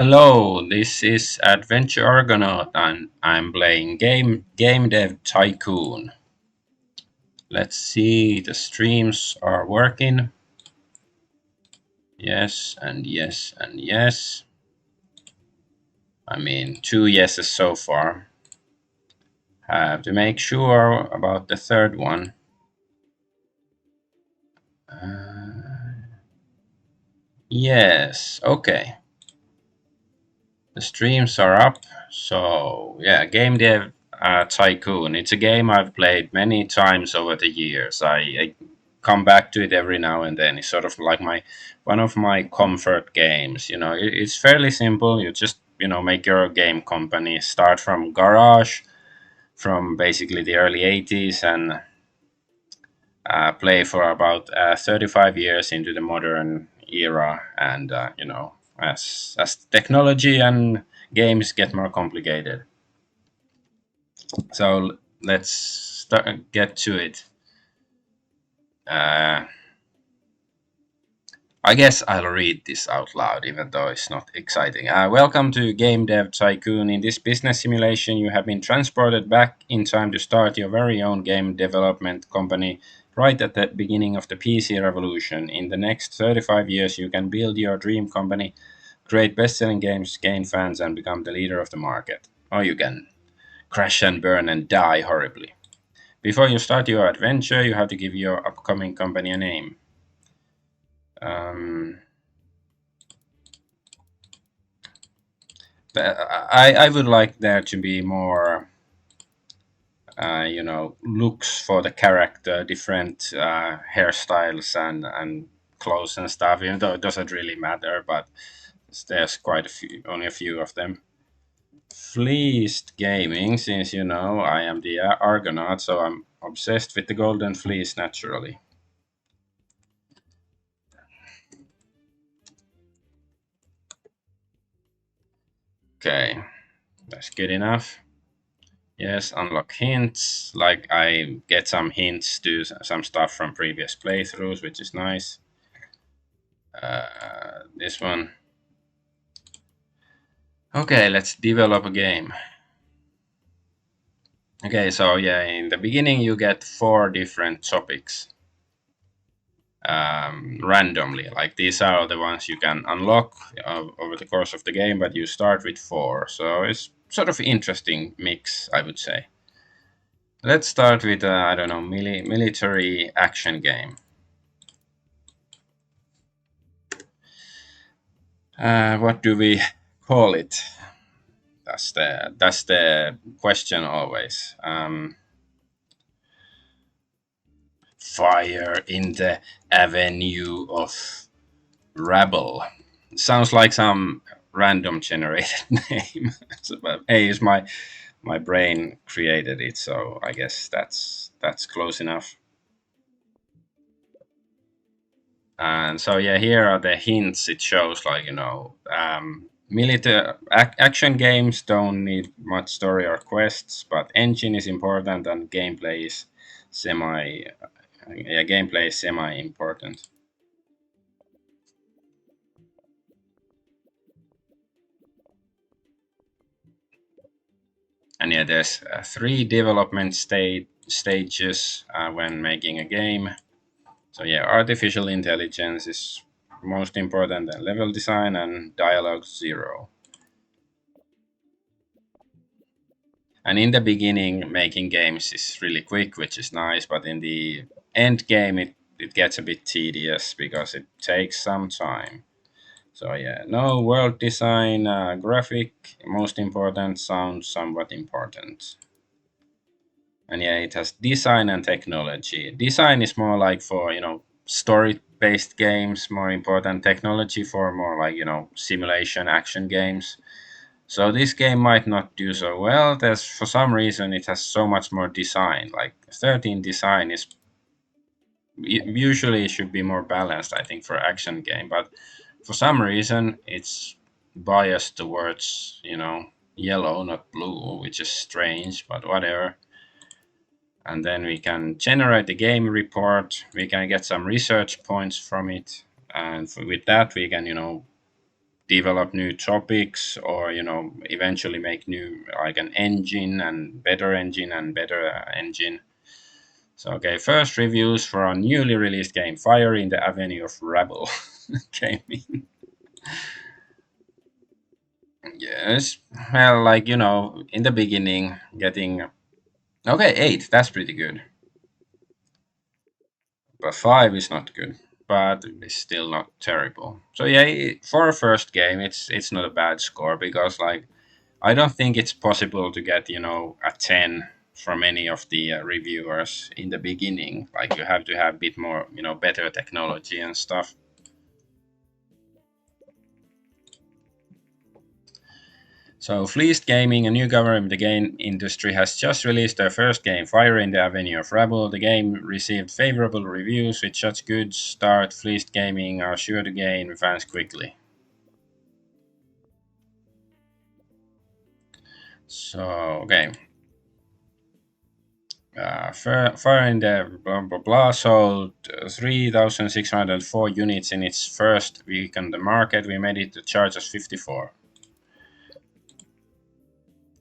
Hello, this is Adventure Argonaut and I'm playing game dev Tycoon. Let's see, the streams are working. Yes and yes and yes. I mean, two yeses so far. Have to make sure about the third one. Yes, okay. The streams are up. So, yeah, Game Dev Tycoon. It's a game I've played many times over the years. I come back to it every now and then. It's sort of like my one of my comfort games. It's fairly simple. You just make your game company, start from garage, from basically the early 80s, and play for about 35 years into the modern era. And as technology and games get more complicated, so let's get to it. uh, I guess I'll read this out loud, even though it's not exciting. Welcome to Game Dev Tycoon. In this business simulation, you have been transported back in time to start your very own game development company right at the beginning of the PC revolution. In the next 35 years, you can build your dream company, create best selling games, gain fans, and become the leader of the market. Or you can crash and burn and die horribly. Before you start your adventure, you have to give your upcoming company a name. Um, I would like there to be more, looks for the character, different hairstyles and clothes and stuff. Even though it doesn't really matter, but there's quite a few, only a few of them. Fleeced gaming, since I am the Argonaut, so I'm obsessed with the golden fleece naturally. Okay, that's good enough. Yes, unlock hints. Like I get some hints to some stuff from previous playthroughs, which is nice. This one. Okay, let's develop a game. Okay, so yeah, in the beginning you get 4 different topics randomly. Like these are the ones you can unlock over the course of the game, but you start with 4. So it's sort of interesting mix, I would say. Let's start with I don't know, military action game. What do we call it? That's the question always. Fire in the avenue of rabble. Sounds like some random generated name. So, but hey, it's my brain created it, so I guess that's close enough. And so yeah, here are the hints. It shows like military action games don't need much story or quests, but engine is important and gameplay is semi. Yeah, gameplay is semi important. And yeah, there's 3 development stages when making a game. So yeah, artificial intelligence is most important, and level design and dialogue 0. And in the beginning, making games is really quick, which is nice, but in the end game, it gets a bit tedious because it takes some time. So yeah, no world design, graphic, most important, sound somewhat important. And yeah, it has design and technology. Design is more like for story based games, more important. Technology for more like simulation action games. So this game might not do so well. There's for some reason it has so much more design. Like 13 design is usually it should be more balanced, I think, for action game, but for some reason it's biased towards yellow, not blue, which is strange, but whatever. And then we can generate the game report. We can get some research points from it, and with that we can develop new topics, or eventually make new, like, an engine and better engine. So, okay, first reviews for our newly released game, Fire in the Avenue of Rabble. Gaming. Yes. Well, like, in the beginning, getting. Okay, 8, that's pretty good. But 5 is not good. But it's still not terrible. So, yeah, for a first game, it's not a bad score because, like, I don't think it's possible to get, a 10 from any of the reviewers in the beginning. Like, you have to have a bit more, better technology and stuff. So, Fleeced Gaming, a newcomer in the game industry, has just released their first game, Fire in the Avenue of Rabble. The game received favorable reviews. With such good start, Fleeced Gaming are sure to gain fans quickly. So, okay. Fire in the blah blah blah sold 3,604 units in its first week on the market. We made it to charge us 54.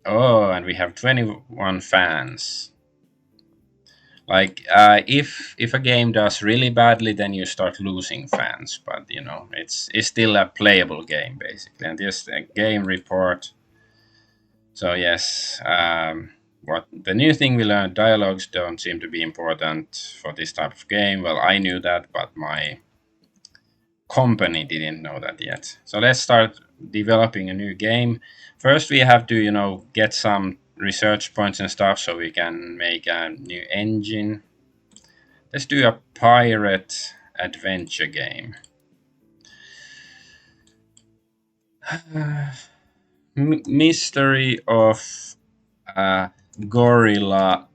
Oh, and we have 21 fans. Like, if a game does really badly, then you start losing fans. But it's still a playable game basically. And this game report. So yes, what the new thing we learned: dialogues don't seem to be important for this type of game. Well, I knew that, but my company didn't know that yet. So let's start developing a new game. First, we have to get some research points and stuff so we can make a new engine. Let's do a pirate adventure game. Mystery of Gorilla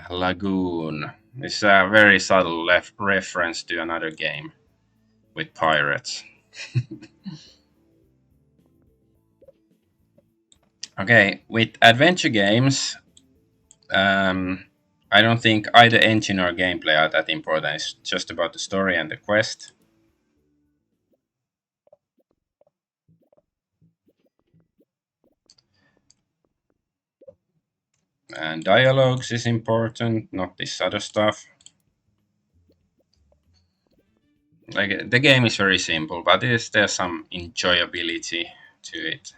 Lagoon. It's a very subtle reference to another game with pirates. Okay, with adventure games, I don't think either engine or gameplay are that important. It's just about the story and the quest. And dialogues is important, not this other stuff. Like, the game is very simple, but there's some enjoyability to it.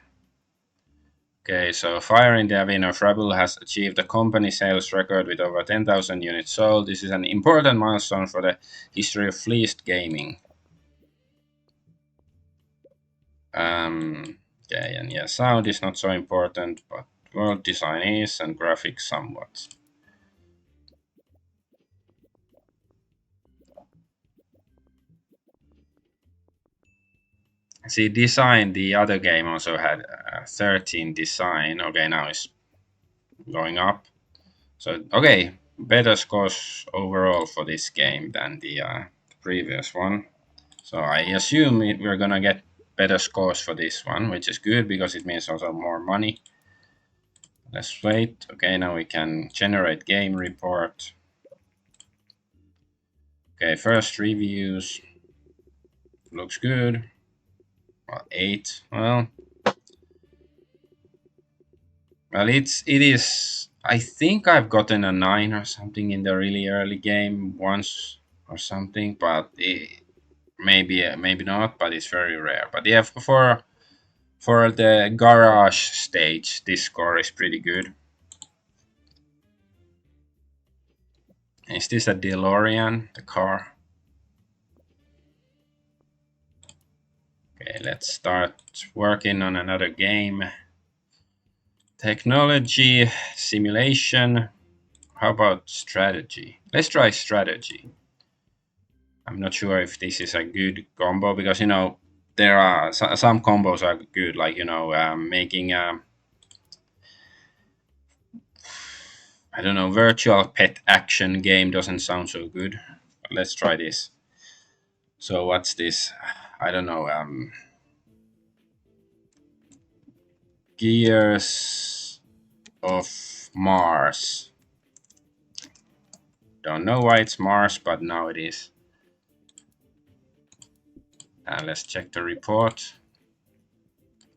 Okay, so Fire in the Avenue of Rabble has achieved a company sales record with over 10,000 units sold. This is an important milestone for the history of Fleeced Gaming. Okay, and yeah, sound is not so important, but world design is, and graphics somewhat. See, design, the other game also had 13 design. Okay, now it's going up. So, okay, better scores overall for this game than the previous one. So I assume we're gonna get better scores for this one, which is good because it means also more money. Let's wait. Okay, now we can generate game report. Okay, first reviews. Looks good. Well, 8. Well, it is. I think I've gotten a 9 or something in the really early game once or something, but maybe not. But it's very rare. But yeah, for the garage stage, this score is pretty good. Is this a DeLorean, the car? Okay, let's start working on another game. Technology, simulation. How about strategy? Let's try strategy. I'm not sure if this is a good combo because there are some combos are good, like making a, I don't know, virtual pet action game doesn't sound so good. But let's try this. So what's this? I don't know. Gears of Mars. Don't know why it's Mars, but now it is. Let's check the report.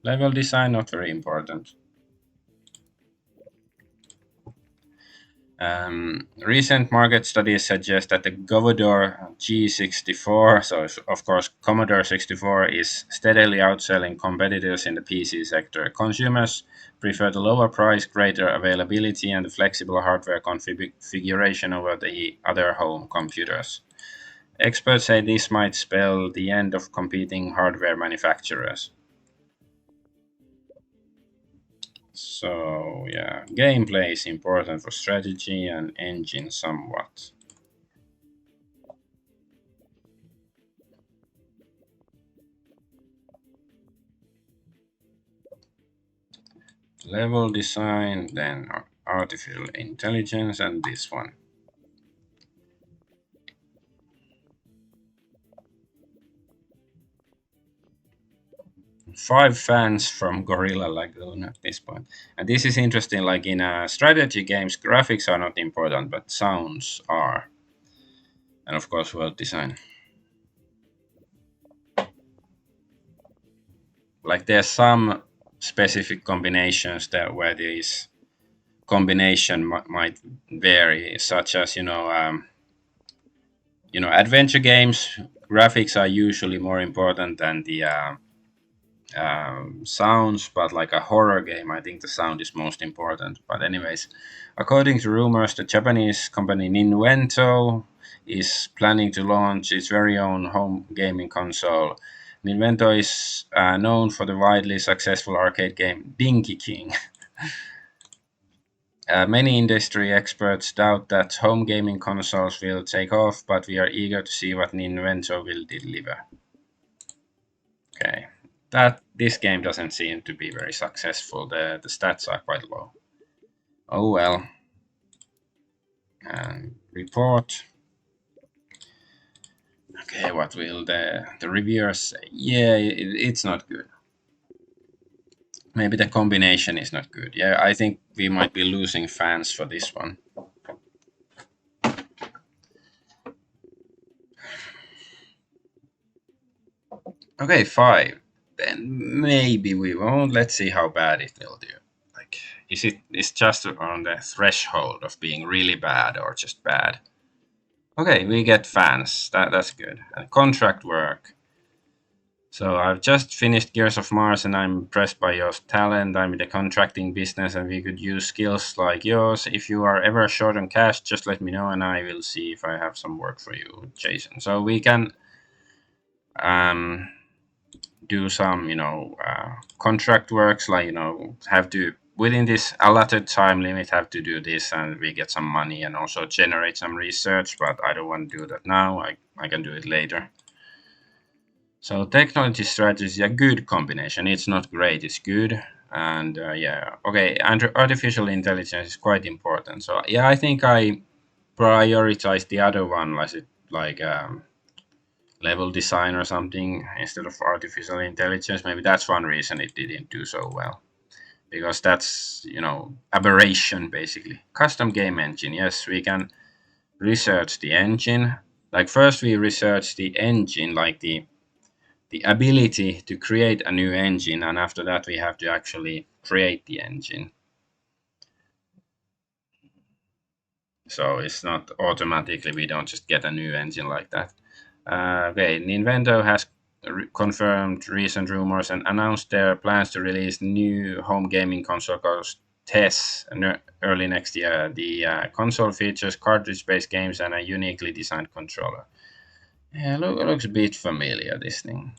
Level design, not very important. Recent market studies suggest that the Commodore G64, so of course Commodore 64, is steadily outselling competitors in the PC sector. Consumers prefer the lower price, greater availability, and the flexible hardware configuration over the other home computers. Experts say this might spell the end of competing hardware manufacturers. So, yeah, gameplay is important for strategy and engine somewhat. Level design, then artificial intelligence, and this one. 5 fans from Gorilla Lagoon at this point. And this is interesting, like in strategy games, graphics are not important, but sounds are. And of course, world design. Like there's some specific combinations that where this combination might vary, such as adventure games. Graphics are usually more important than the sounds, but like a horror game, I think the sound is most important. But anyways, according to rumors, the Japanese company Ninvento is planning to launch its very own home gaming console. Ninvento is known for the widely successful arcade game Dinky King. Many industry experts doubt that home gaming consoles will take off, but we are eager to see what Ninvento will deliver. Okay, that this game doesn't seem to be very successful. The stats are quite low. Oh well. And report. Okay, what will the reviewers say? Yeah, it's not good. Maybe the combination is not good. Yeah, I think we might be losing fans for this one. Okay, 5. Then maybe we won't. Let's see how bad it will do. Like, is just on the threshold of being really bad or just bad? Okay, we get fans. That's good. And contract work. So I've just finished Gears of Mars and I'm impressed by your talent. I'm in the contracting business and we could use skills like yours. If you are ever short on cash, just let me know and I will see if I have some work for you, Jason. So we can um, do some, contract works like, have to, within this allotted time limit, have to do this and we get some money and also generate some research, but I don't want to do that now. I can do it later. So technology strategy is a good combination. It's not great, it's good. And yeah, okay, and artificial intelligence is quite important. So yeah, I think I prioritize the other one, like level design or something instead of artificial intelligence. Maybe that's one reason it didn't do so well. Because that's, aberration basically. Custom game engine. Yes, we can research the engine. Like first we research the engine, like the ability to create a new engine, and after that we have to actually create the engine. So it's not automatically, we don't just get a new engine like that. Okay, Nintendo has confirmed recent rumors and announced their plans to release new home gaming console called TES early next year. The console features cartridge-based games and a uniquely designed controller. Yeah, looks a bit familiar, this thing.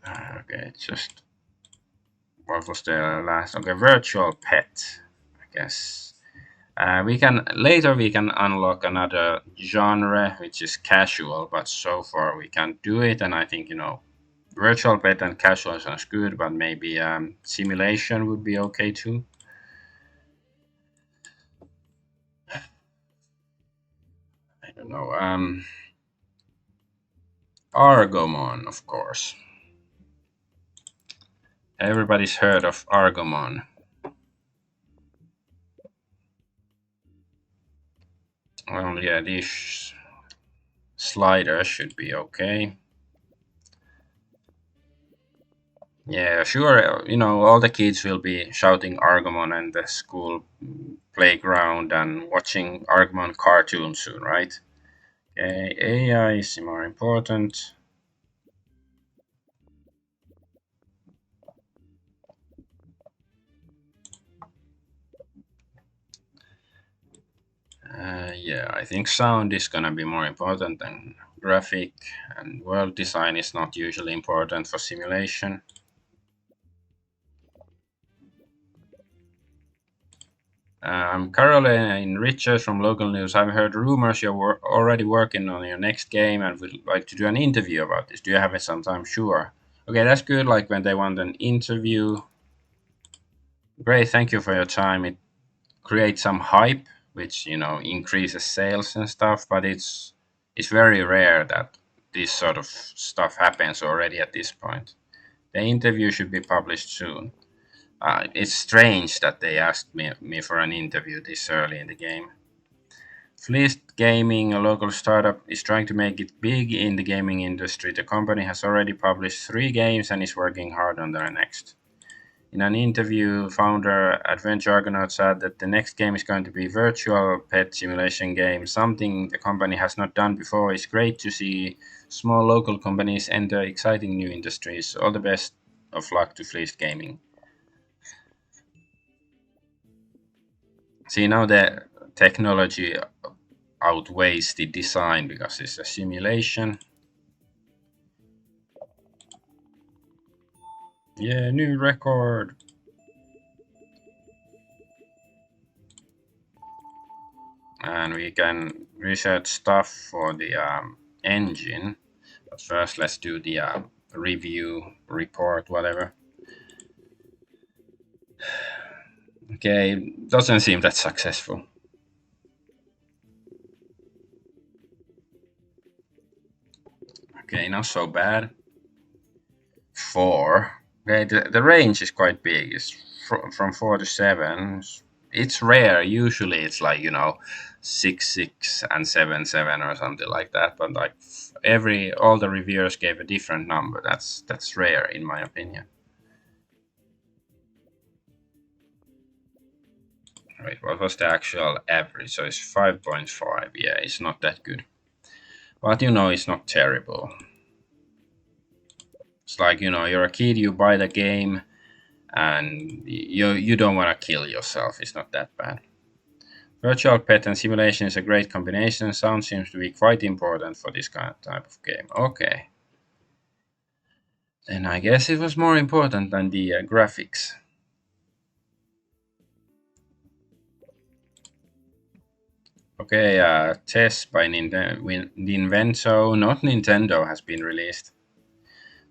Okay, just what was the last? Okay, virtual pet, I guess. We can unlock another genre which is casual, but so far we can't do it. And I think virtual pet and casual sounds good, but maybe simulation would be okay too. I don't know. Argomon, of course. Everybody's heard of Argomon. Well, yeah, these Sliders should be okay. Yeah, sure. All the kids will be shouting Argomon in the school playground and watching Argomon cartoons soon, right? Okay, AI is more important. Yeah, I think sound is gonna be more important than graphic, and world design is not usually important for simulation. Caroline Richards from local news. I've heard rumors you're already working on your next game and would like to do an interview about this. Do you have it sometime? Sure. Okay, that's good. Like when they want an interview. Great, thank you for your time. It creates some hype, which increases sales and stuff. But it's very rare that this sort of stuff happens already at this point. The interview should be published soon. It's strange that they asked me for an interview this early in the game. Fleeced Gaming, a local startup, is trying to make it big in the gaming industry. The company has already published 3 games and is working hard on their next. In an interview, founder Adventure Argonaut said that the next game is going to be virtual pet simulation game, something the company has not done before. It's great to see small local companies enter exciting new industries. All the best of luck to Fleeced Gaming. See, now the technology outweighs the design because it's a simulation. Yeah, new record. And we can research stuff for the engine. But first, let's do the review, report, whatever. Okay, doesn't seem that successful. Okay, not so bad. 4. Okay, the range is quite big. It's from 4 to 7. It's rare. Usually it's like, 6, 6 and 7, 7 or something like that. But like all the reviewers gave a different number. That's rare in my opinion. Wait, what was the actual average? So it's 5.5. Yeah, it's not that good. But it's not terrible. It's like, you're a kid, you buy the game, and you don't want to kill yourself. It's not that bad. Virtual pet and simulation is a great combination. Sound seems to be quite important for this kind of type of game. Okay. Then I guess it was more important than the graphics. Okay, Test by Ninvento, not Nintendo, has been released.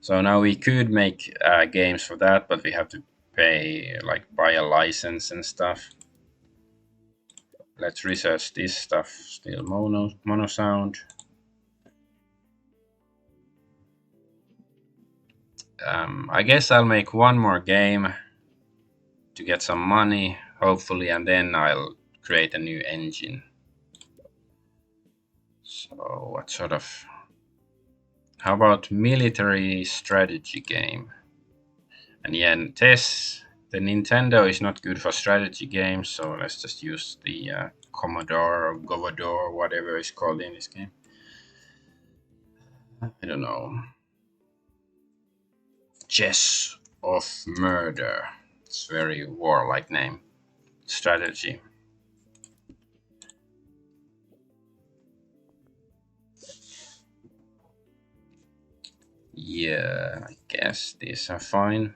So now we could make games for that, but we have to pay, buy a license and stuff. Let's research this stuff. Still mono sound. I guess I'll make one more game to get some money, hopefully, and then I'll create a new engine. So what sort of... How about military strategy game? And yeah, the Nintendo is not good for strategy games, so let's just use the Commodore or Govador, whatever it's called in this game. I don't know. Chess of Murder. It's a very warlike name. Strategy. Yeah, I guess these are fine.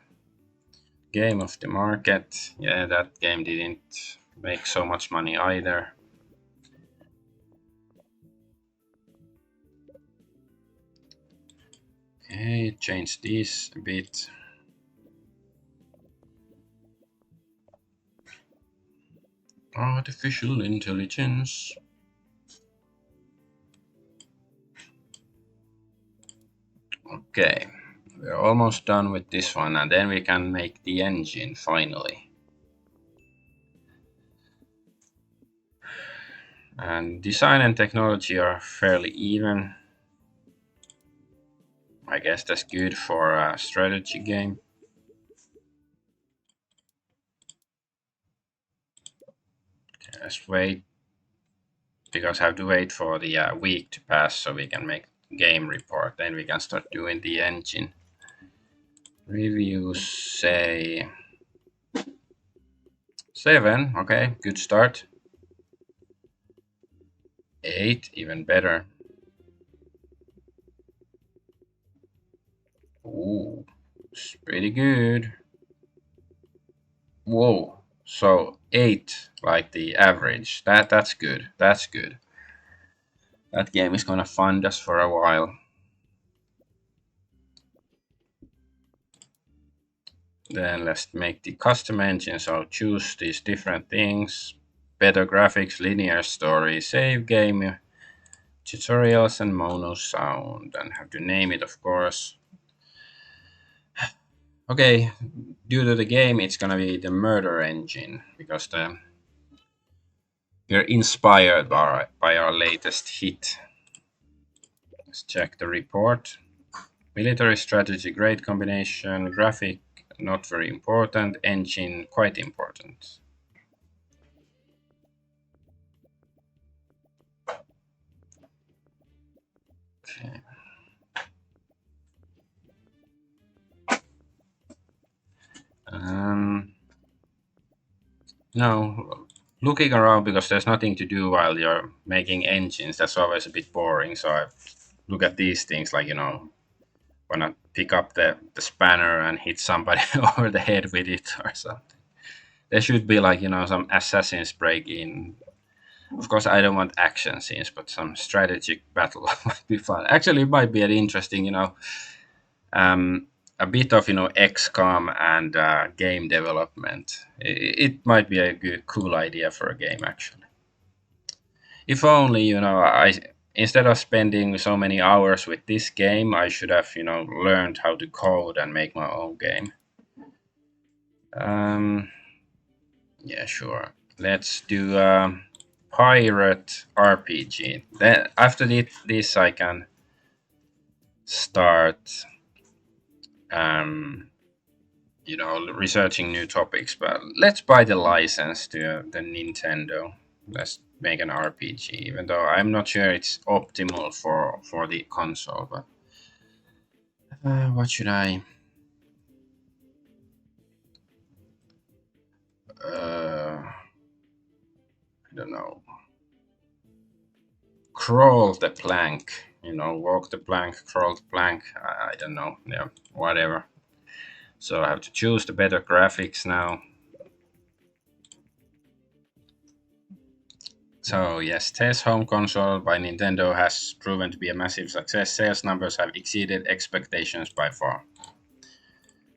Game of the market. Yeah, that game didn't make so much money either. Okay, change this a bit. Artificial intelligence. Okay, we're almost done with this one, and then we can make the engine finally. And design and technology are fairly even. I guess that's good for a strategy game. Let's wait because I have to wait for the week to pass so we can make game report. Then we can start doing the engine reviews. Say 7. Okay, good start. 8, even better. Ooh, it's pretty good. Whoa. So 8, like the average. That's good. That's good. That game is gonna fund us for a while. Then let's make the custom engine. So choose these different things. Better graphics, linear story, save game, tutorials, and mono sound. And have to name it, of course. Okay, due to the game, it's gonna be the murder engine because we're inspired by our latest hit. Let's check the report. Military strategy, great combination. Graphic, not very important. Engine, quite important. Okay. No, looking around because there's nothing to do while you're making engines. That's always a bit boring. So I look at these things like, wanna pick up the spanner and hit somebody over the head with it or something. There should be like, some assassins break in. Of course, I don't want action scenes, but some strategic battle might be fun. Actually, it might be an interesting, um, a bit of XCOM and game development. It might be a good, cool idea for a game actually. If only I instead of spending so many hours with this game, I should have learned how to code and make my own game. Um, yeah, sure. Let's do pirate RPG. Then after this, I can start um, researching new topics. But let's buy the license to the Nintendo. Let's make an RPG, even though I'm not sure it's optimal for the console. But what should I? I don't know. Crawl the plank. Walk the plank, crawl the plank. I don't know. Yeah, whatever. So I have to choose the better graphics now. So yes, TES home console by Nintendo has proven to be a massive success. Sales numbers have exceeded expectations by far.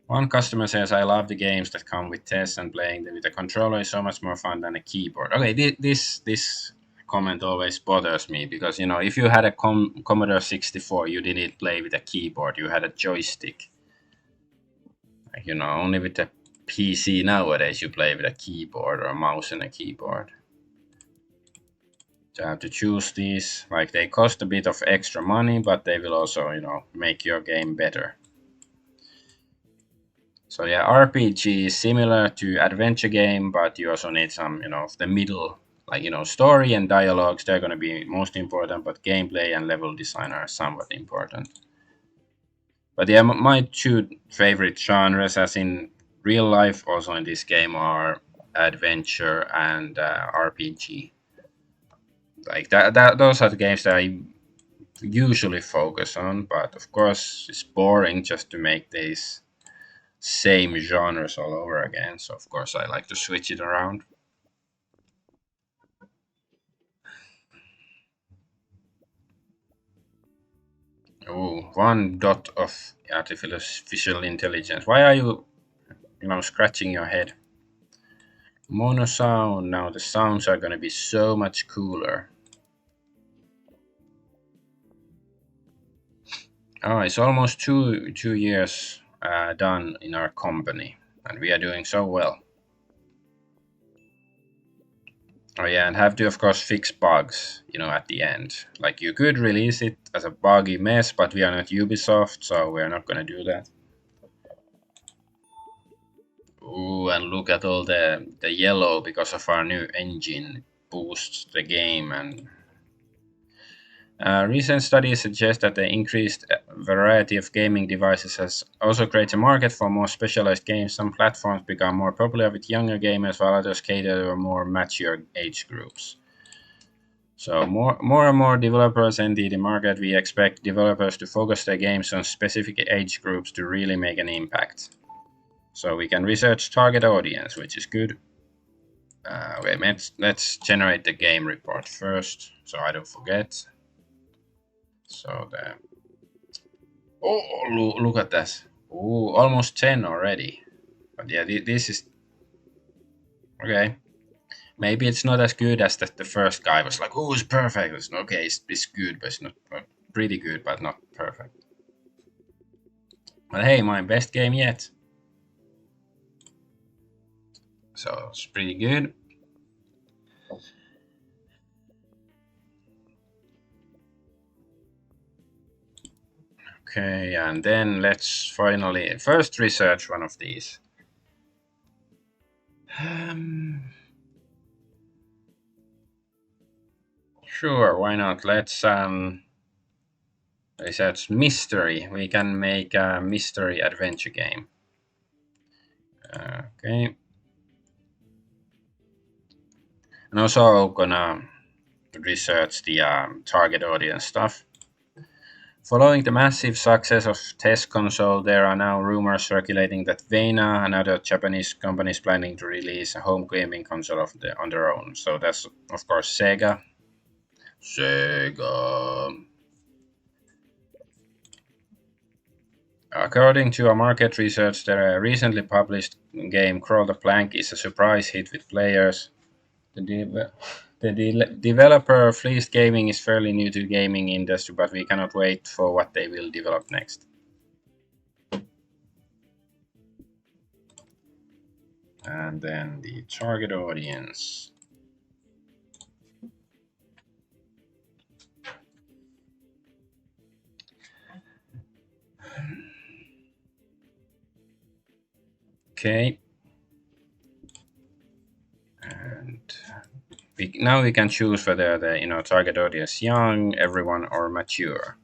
One customer says, "I love the games that come with TES, and playing them with a controller is so much more fun than a keyboard." Okay, this comment always bothers me because if you had a Commodore 64, you didn't play with a keyboard; you had a joystick. Like, only with the PC nowadays you play with a keyboard or a mouse and a keyboard. So I have to choose these. Like they cost a bit of extra money, but they will also, make your game better. So yeah, RPG is similar to adventure game, but you also need some, the middle, like story and dialogues. They're going to be most important, but gameplay and level design are somewhat important. But yeah, my two favorite genres, as in real life, also in this game, are adventure and RPG. Like that, those are the games that I usually focus on. But of course, it's boring just to make these same genres all over again. So of course, I like to switch it around. Oh, 1 dot of artificial intelligence. Why are you, scratching your head? Mono sound. Now the sounds are gonna be so much cooler. Oh, it's almost two years done in our company, and we are doing so well. Oh yeah, and have to of course fix bugs, at the end. Like you could release it as a buggy mess, but we are not Ubisoft, so we're not gonna do that. Ooh, and look at all the yellow because of our new engine boosts the game. And recent studies suggest that the increased variety of gaming devices has also created a market for more specialized games. Some platforms become more popular with younger gamers, while others cater to more mature age groups. So more and more developers enter the market. We expect developers to focus their games on specific age groups to really make an impact. So we can research target audience, which is good. Okay, let's generate the game report first, so I don't forget. So the look at that. Oh, almost 10 already. But yeah, this is okay. Maybe it's not as good as the first guy was like, oh, it's perfect. It's okay, it's good, but it's not pretty good, but not perfect. But hey, my best game yet. So it's pretty good. Okay, and then let's finally first research one of these. Um, sure, why not? Let's research mystery. We can make a mystery adventure game. Okay, and also gonna research the target audience stuff. Following the massive success of Test Console, there are now rumors circulating that Vena and other Japanese companies planning to release a home gaming console on their own. So that's of course Sega. Sega. According to a market research, the recently published game Crawl the Plank is a surprise hit with players. The developer Fleeced Gaming is fairly new to the gaming industry, but we cannot wait for what they will develop next. And then the target audience. Okay. And now we can choose whether the target audience young, everyone, or mature.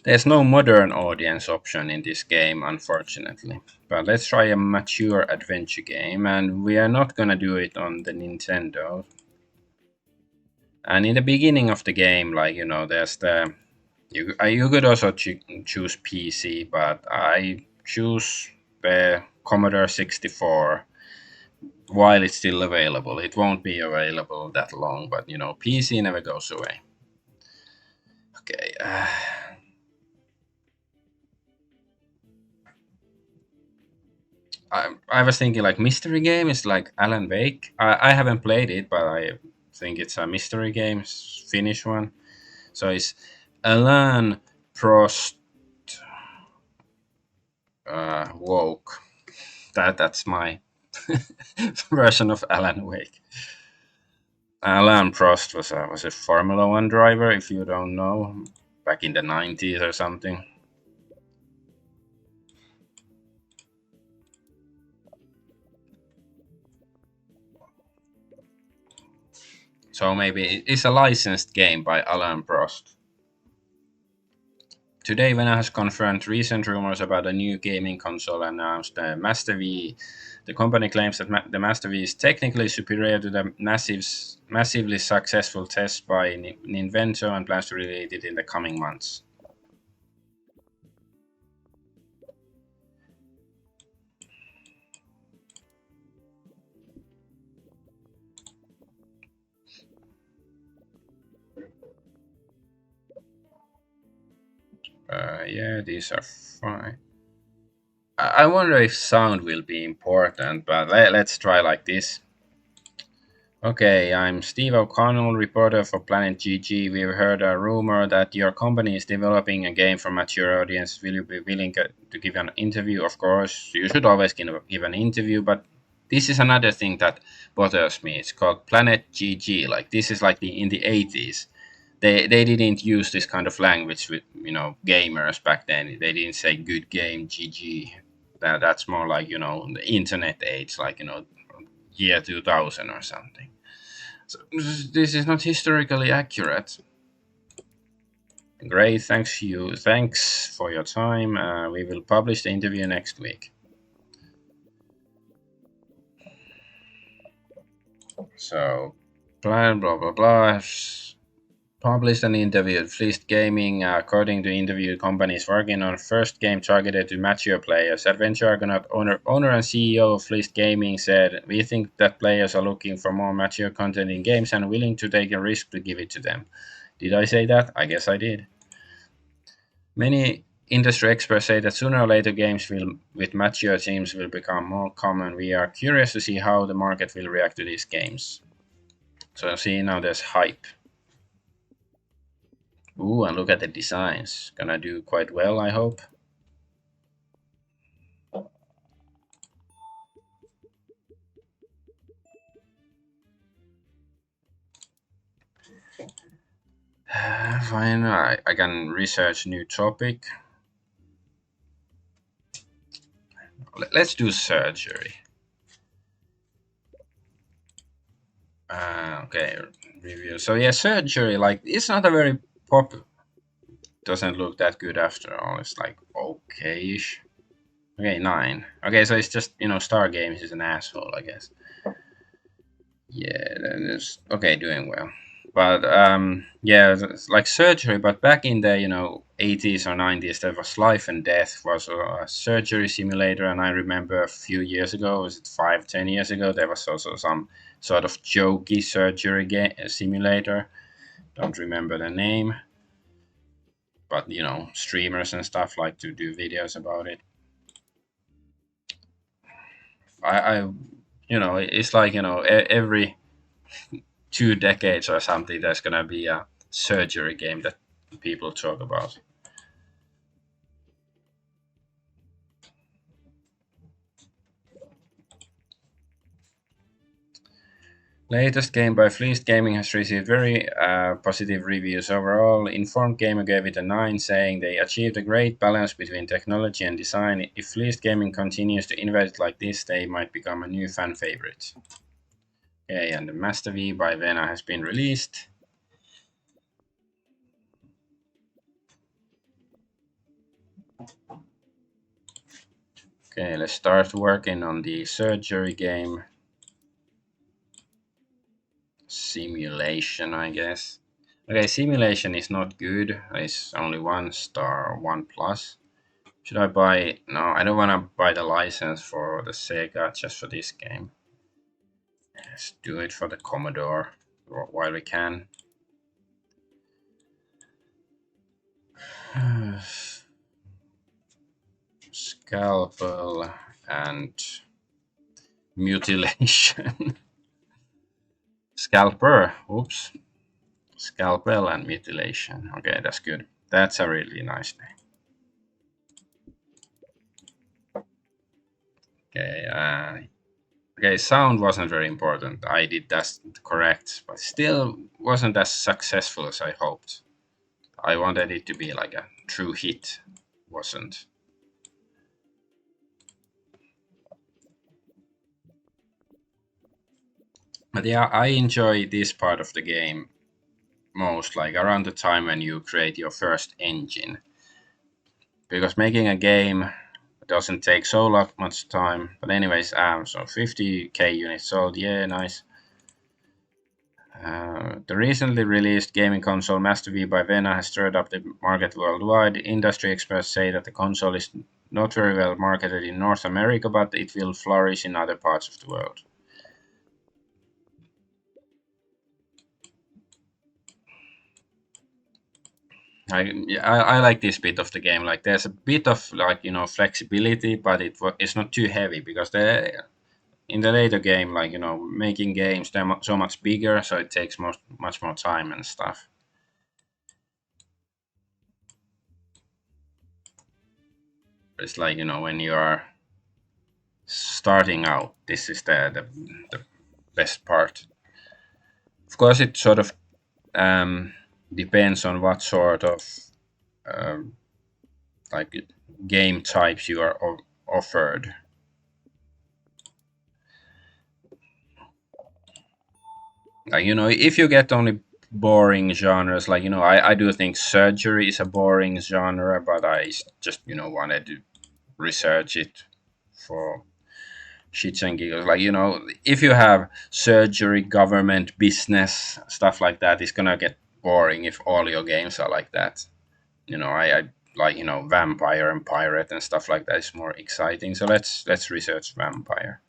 There's no modern audience option in this game, unfortunately. But let's try a mature adventure game, and we are not gonna do it on the Nintendo. And in the beginning of the game, there's you could also choose PC, but I choose the Commodore 64 while it's still available. It won't be available that long, but PC never goes away. Okay. I was thinking like mystery game is like Alan Wake. I haven't played it, but I think it's a mystery game, Finnish one. So it's Alan Prost Woke. That's my version of Alan Wake. Alan Prost was a Formula One driver. If you don't know, back in the 90s or something. So maybe it's a licensed game by Alan Prost. Today, Vena has confirmed recent rumors about a new gaming console announced, the Master V. The company claims that the Master V is technically superior to the massively successful test by Ninvento and plans to release it in the coming months. Yeah, these are fine. I wonder if sound will be important, but let's try like this. Okay, I'm Steve O'Connell, reporter for Planet GG. We've heard a rumor that your company is developing a game for mature audience. Will you be willing to give an interview? Of course, you should always give an interview, but this is another thing that bothers me. It's called Planet GG. Like this is like the in the 80s. They didn't use this kind of language with gamers back then. They didn't say good game GG. That's more like the internet age, like year 2000 or something. So this is not historically accurate. Great, thanks you. Thanks for your time. We will publish the interview next week. So, blah blah blah blah. Published an interview at Fleeced Gaming. According to interview companies working on first game targeted to mature players, Adventure Argonaut owner and CEO of Fleeced Gaming said, "We think that players are looking for more mature content in games and willing to take a risk to give it to them." Did I say that? I guess I did. Many industry experts say that sooner or later games with mature teams will become more common. We are curious to see how the market will react to these games. So see, now there's hype. Ooh, and look at the designs. Gonna do quite well, I hope. Fine, I can research new topic. Let's do surgery. Okay, review. So yeah, surgery, like, it's not a very pop. Doesn't look that good after all. It's like okay-ish. Okay, 9. Okay, so it's just Star Games is an asshole, I guess. Yeah, then it's okay, doing well. But yeah, it's like surgery. But back in the 80s or 90s, there was Life and Death was a surgery simulator, and I remember a few years ago, was it 5, 10 years ago, there was also some sort of jokey surgery simulator. Don't remember the name, but streamers and stuff like to do videos about it. I it's like every 2 decades or something, there's gonna be a surgery game that people talk about. Latest game by Fleeced Gaming has received very positive reviews overall. Informed Gamer gave it a 9, saying they achieved a great balance between technology and design. If Fleeced Gaming continues to innovate like this, they might become a new fan favorite. Okay, and the Master V by Vena has been released. Okay, let's start working on the surgery game. Simulation, I guess. Okay, simulation is not good. It's only 1 star or 1 plus. Should I buy? No, I don't want to buy the license for the Sega just for this game. Let's do it for the Commodore while we can. Scalpel and mutilation. Scalper. Oops. Scalpel and mutilation. Okay, that's good. That's a really nice name. Okay, okay, sound wasn't very important. I did that correct, but still wasn't as successful as I hoped. I wanted it to be like a true hit. Wasn't. But yeah, I enjoy this part of the game most, like around the time when you create your first engine. Because making a game doesn't take so much time. But anyways, so 50k units sold, yeah, nice. The recently released gaming console Master V by Vena has stirred up the market worldwide. Industry experts say that the console is not very well marketed in North America, but it will flourish in other parts of the world. I like this bit of the game. Like, there's a bit of like flexibility, but it's not too heavy because in the later game, like making games, they're so much bigger, so it takes much more time and stuff. It's like when you are starting out. This is the best part. Of course, it sort of um, depends on what sort of um, like game types you are offered. Like, if you get only boring genres, like, I do think surgery is a boring genre, but I just, wanted to research it for shits and giggles. Like, if you have surgery, government, business, stuff like that, it's gonna get boring if all your games are like that. I like, vampire and pirate and stuff like that is more exciting. So let's research vampire.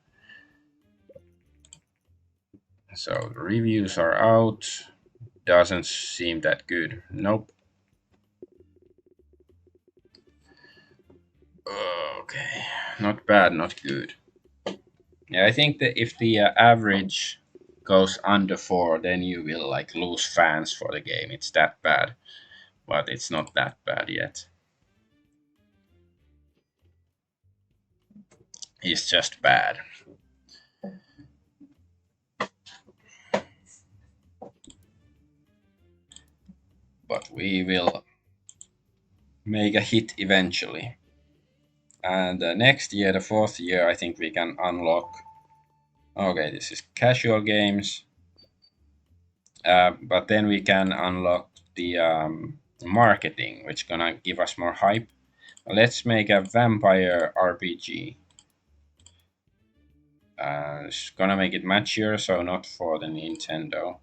So reviews are out. Doesn't seem that good. Nope. Okay. Not bad, not good. Yeah, I think that if the average goes under 4, then you will like lose fans for the game. It's that bad, but it's not that bad yet. It's just bad. But we will make a hit eventually. And next year, the fourth year, I think we can unlock. Okay, this is casual games, but then we can unlock the marketing, which gonna give us more hype. Let's make a vampire RPG. It's gonna make it mature, so not for the Nintendo.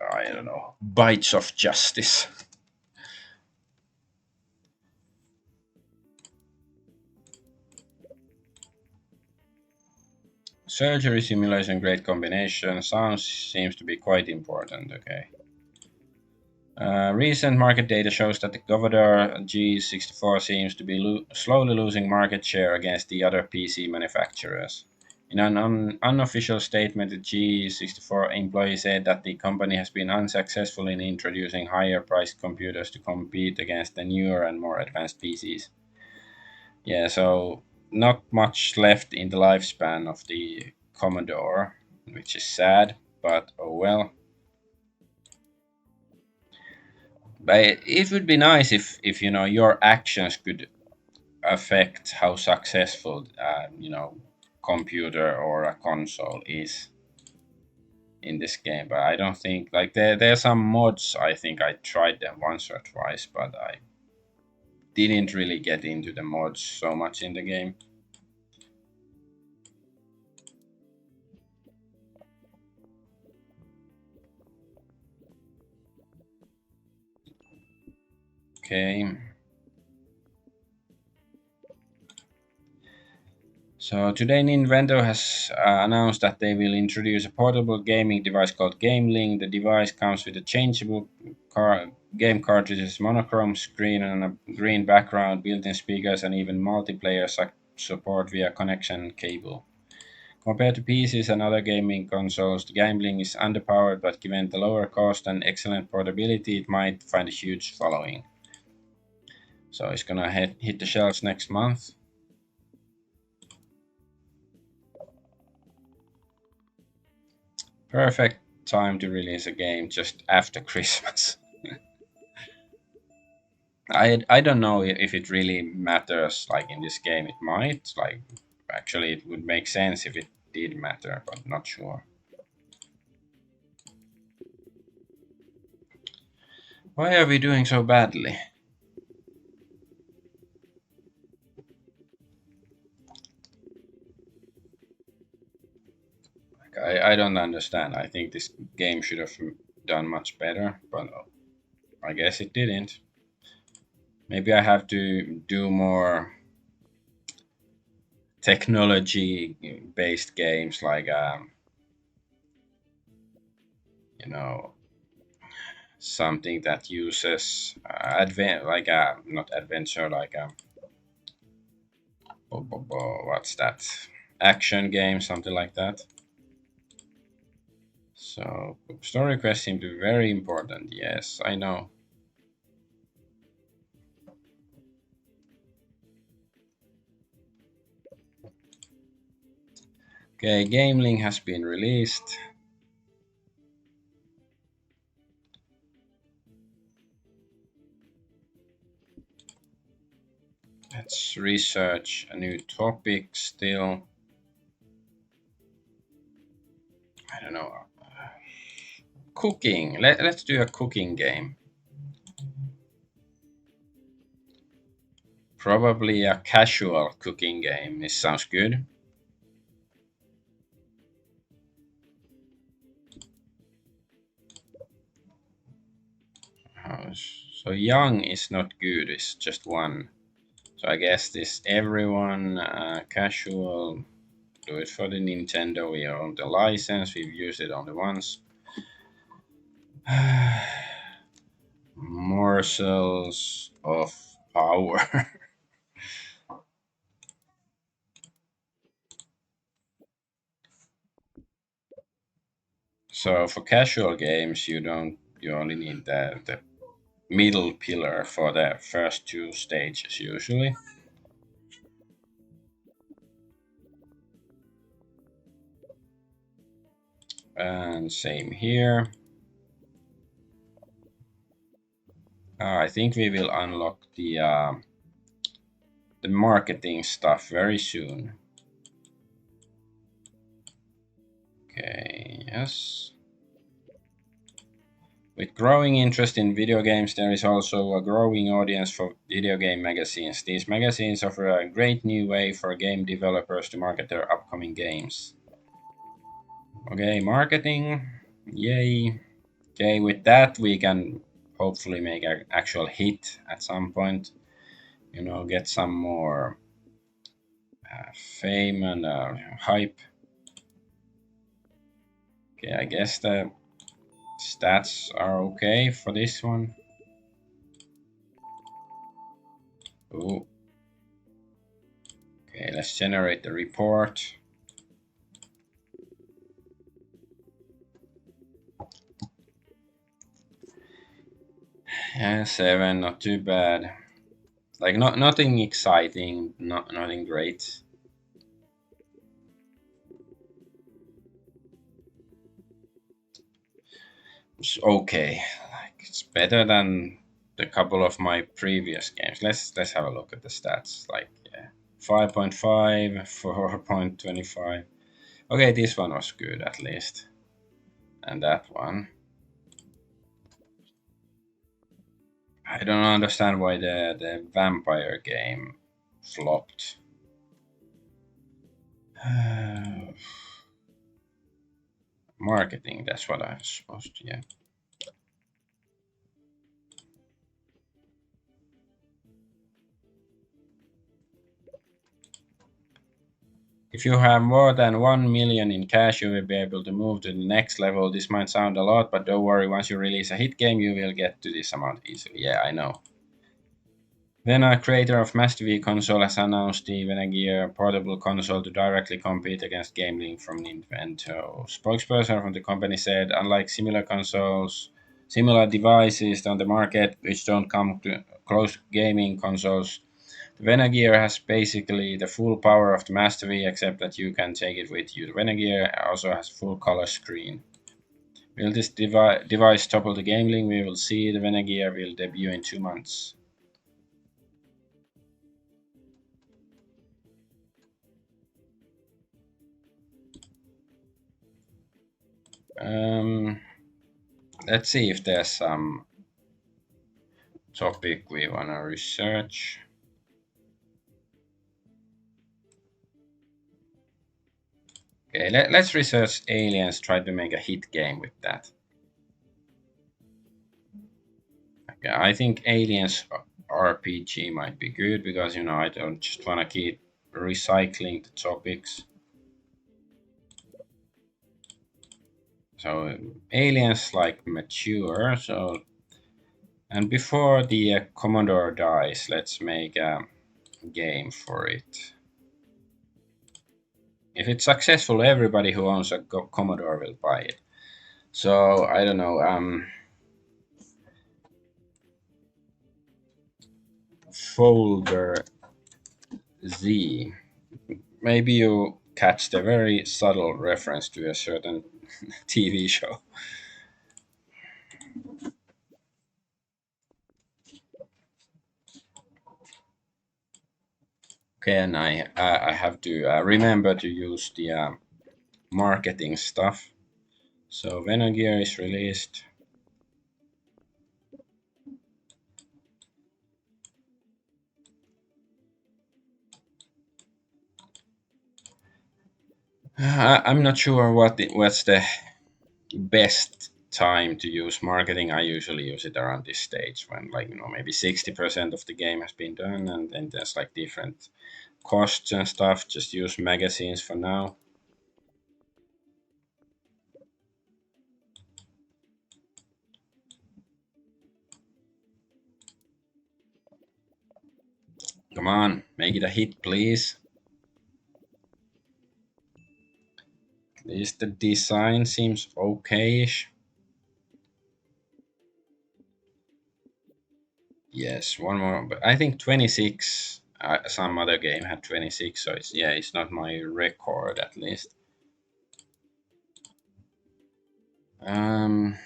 I don't know. Bites of Justice. Surgery simulation, great combination. Sounds seems to be quite important. Okay. Recent market data shows that the Commodore G64 seems to be slowly losing market share against the other PC manufacturers. In an unofficial statement, the G64 employee said that the company has been unsuccessful in introducing higher priced computers to compete against the newer and more advanced PCs. Yeah, so not much left in the lifespan of the Commodore, which is sad, but oh well. But it would be nice if your actions could affect how successful computer or a console is in this game. But I don't think like there's some mods. I think I tried them once or twice, but I didn't really get into the mods so much in the game. Okay. So today Nintendo has announced that they will introduce a portable gaming device called GameLink. The device comes with a changeable game cartridges, monochrome screen, and a green background, built-in speakers, and even multiplayer support via connection cable. Compared to PCs and other gaming consoles, the GameLink is underpowered, but given the lower cost and excellent portability, it might find a huge following. So it's gonna hit the shelves next month. Perfect time to release a game just after Christmas. I don't know if it really matters. Like in this game, it might. Like actually, it would make sense if it did matter, but not sure. Why are we doing so badly? Like, I don't understand. I think this game should have done much better, but I guess it didn't. Maybe I have to do more technology based games like you know something that uses like not adventure like what's that, action game, something like that. So story quests seem to be very important. Yes, I know. Okay, Game Link has been released. Let's research a new topic still. I don't know. Cooking. Let's do a cooking game. Probably a casual cooking game. This sounds good. So young is not good. It's just one. So I guess this everyone casual. Do it for the Nintendo. We own the license. We've used it only once. Morsels of power. So for casual games, you only need the middle pillar for the first two stages usually. And same here. I think we will unlock the marketing stuff very soon. Okay, yes. With growing interest in video games, there is also a growing audience for video game magazines. These magazines offer a great new way for game developers to market their upcoming games. Okay, marketing. Yay. Okay, with that, we can hopefully make an actual hit at some point. Get some more fame and hype. Okay, I guess the stats are okay for this one. Ooh. Okay, let's generate the report. Yeah, 7, not too bad. Like nothing exciting, nothing great. It's okay. Like it's better than the couple of my previous games. Let's have a look at the stats. Like yeah, 5.5, 4.25. Okay, this one was good at least, and that one. I don't understand why the vampire game flopped. Marketing, that's what I was supposed to, yeah. If you have more than 1 million in cash, you will be able to move to the next level. This might sound a lot, but don't worry, once you release a hit game, you will get to this amount easily. Yeah, I know. Then a creator of Master V console has announced the Gear portable console to directly compete against GameLink from Nintendo. Spokesperson from the company said, unlike similar consoles, similar devices on the market which don't come close to gaming consoles, the Gear has basically the full power of the Master V, except that you can take it with you. The Gear also has full color screen. Will this device topple the GameLink? We will see. The Gear will debut in 2 months. Let's see if there's some topic we want to research. Okay, let's research aliens, try to make a hit game with that. Okay, I think aliens RPG might be good because, I don't just want to keep recycling the topics. So aliens like mature, so and before the Commodore dies, let's make a game for it. If it's successful, everybody who owns a Commodore will buy it. So I don't know. Folder Z. Maybe you catch the very subtle reference to a certain TV show. Okay, and I have to remember to use the marketing stuff. So when a gear is released, I'm not sure what's the best time to use marketing. I usually use it around this stage when, like, maybe 60% of the game has been done, and then there's like different costs and stuff. Just use magazines for now. Come on, make it a hit, please. At least the design seems okay-ish. Yes, one more. But I think 26. Some other game had 26, so it's not my record at least. Um,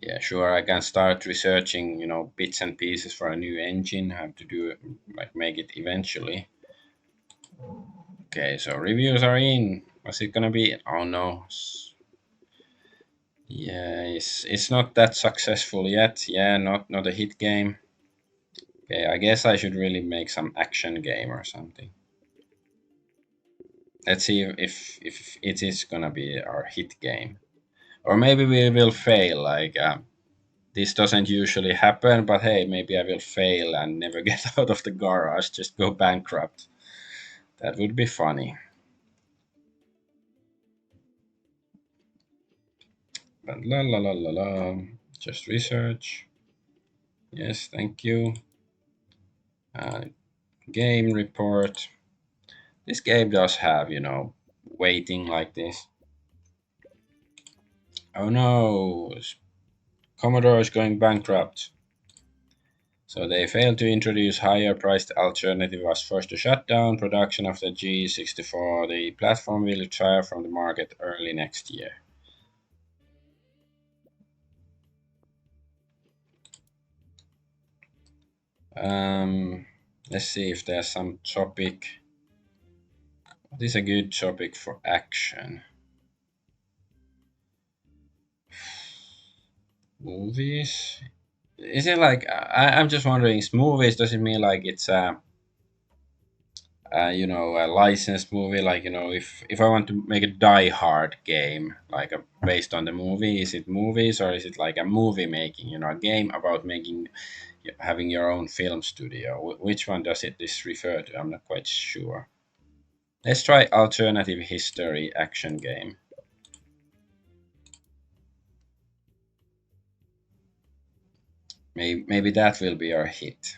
yeah, sure. I can start researching, bits and pieces for a new engine. Have to do it, like make it eventually. Okay, so reviews are in. What's it gonna be? Oh no. Yeah, it's not that successful yet. Yeah, not a hit game. Okay, I guess I should really make some action game or something. Let's see if it is gonna be our hit game, or maybe we will fail. Like this doesn't usually happen, but hey, maybe I will fail and never get out of the garage, just go bankrupt. That would be funny. But la la la la la. Just research. Yes, thank you. Uh, Game report. This game does have, waiting like this. Oh no, Commodore is going bankrupt. So they failed to introduce higher priced alternative, was forced to shut down production of the G64. The platform will retire from the market early next year. Um, let's see if there's some topic. What is a good topic for action? Movies? Is it like I'm just wondering? Is movies? Does it mean like it's a licensed movie? Like, if I want to make a Die Hard game, like based on the movie, is it movies or is it like a movie making? A game about making, having your own film studio. Which one does it this refer to? I'm not quite sure. Let's try alternative history action game. Maybe that will be our hit.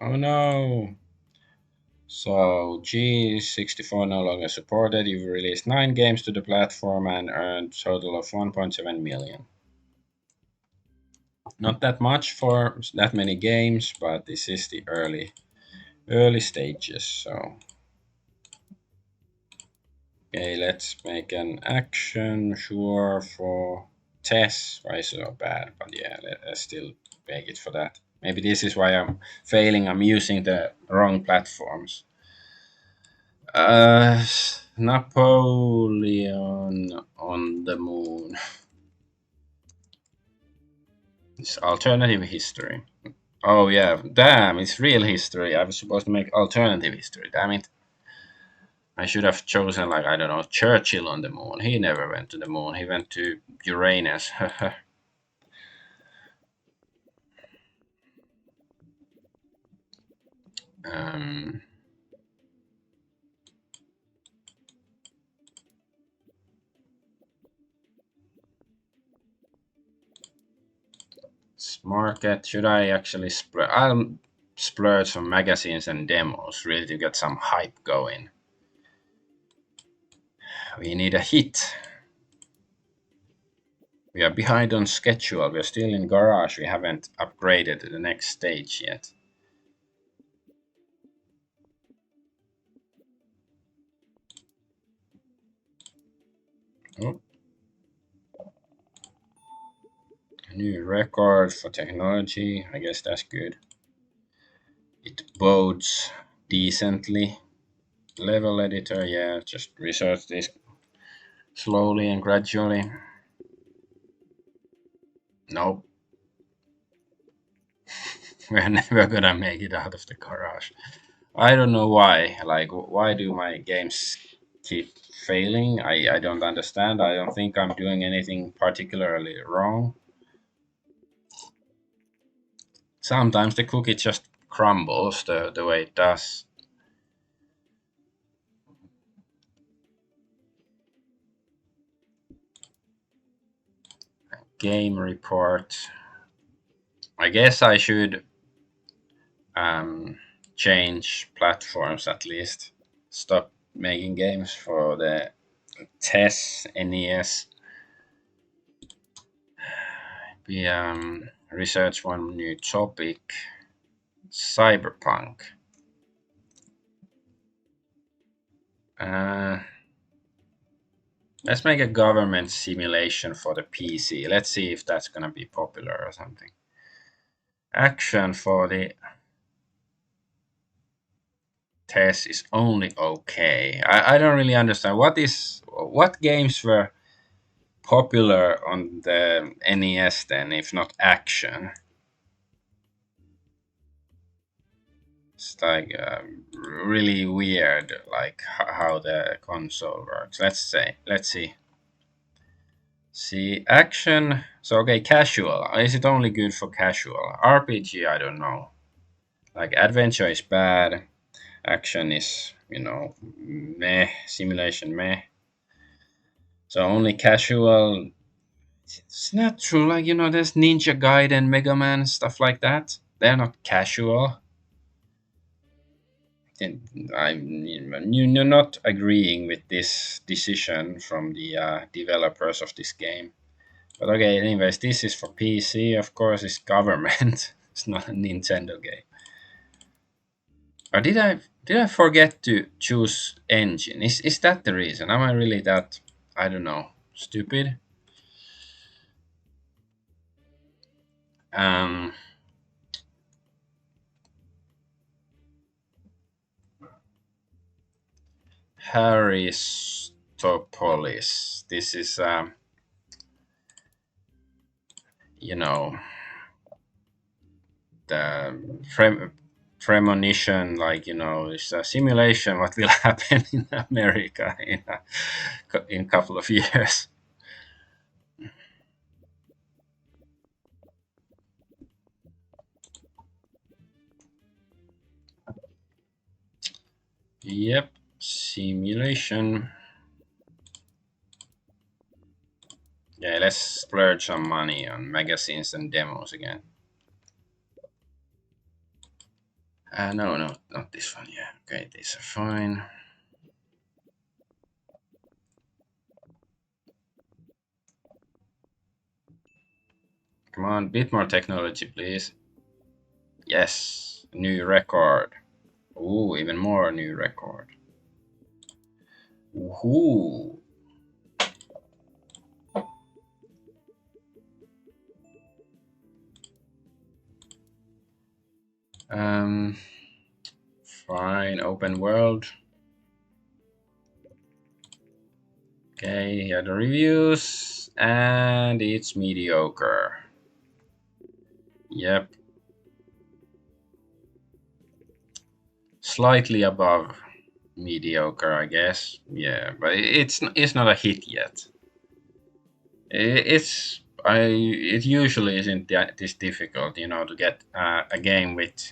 Oh no! So G64 no longer supported. You've released 9 games to the platform and earned a total of 1.7 million. Not that much for that many games, but this is the early stages. So okay, let's make an action, sure, for Tess. Why is it so bad? But yeah, let's still make it for that. Maybe this is why I'm failing. I'm using the wrong platforms. Uh, Napoleon on the Moon. It's alternative history. Oh yeah, damn! It's real history. I was supposed to make alternative history. Damn it! I should have chosen, like, I don't know, Churchill on the moon. He never went to the moon. He went to Uranus. um, Market. Should I actually splurge? I'll splurge some magazines and demos, really, to get some hype going. We need a hit. We are behind on schedule. We're still in garage. We haven't upgraded to the next stage yet. Oh, a new record for technology. I guess that's good. It bodes decently. Level editor, yeah, just research this slowly and gradually. Nope, we're never gonna make it out of the garage. I don't know why. Like, why do my games keep failing? I don't understand. I don't think I'm doing anything particularly wrong. Sometimes the cookie just crumbles the way it does. Game report. I guess I should um, change platforms at least. Stop making games for the TES, NES. We research one new topic. Cyberpunk. Uh, let's make a government simulation for the PC. Let's see if that's gonna be popular or something. Action for the test is only okay. I don't really understand what games were popular on the NES then, if not action. It's like really weird, like how the console works. Let's see. See action. So okay, casual. Is it only good for casual? RPG, I don't know. Like adventure is bad. Action is, meh. Simulation, meh. So only casual. It's not true. Like there's Ninja Gaiden, Mega Man, stuff like that. They're not casual. And you're not agreeing with this decision from the developers of this game. But okay, anyways, this is for PC. Of course, it's government. It's not a Nintendo game. Or did I forget to choose engine? Is that the reason? Am I really that, I don't know, stupid? Um, Haristopolis. This is you know the premonition, like it's a simulation what will happen in America in a couple of years. Yep, simulation. Yeah, let's splurge some money on magazines and demos again. No, no, not this one. Yeah, okay, these are fine. Come on, bit more technology, please. Yes, new record. Ooh, even more new record. Ooh. Um, fine, open world. Okay, here are the reviews, and it's mediocre. Yep, slightly above mediocre, I guess. Yeah, but it's not a hit yet. It usually isn't this difficult, to get a game with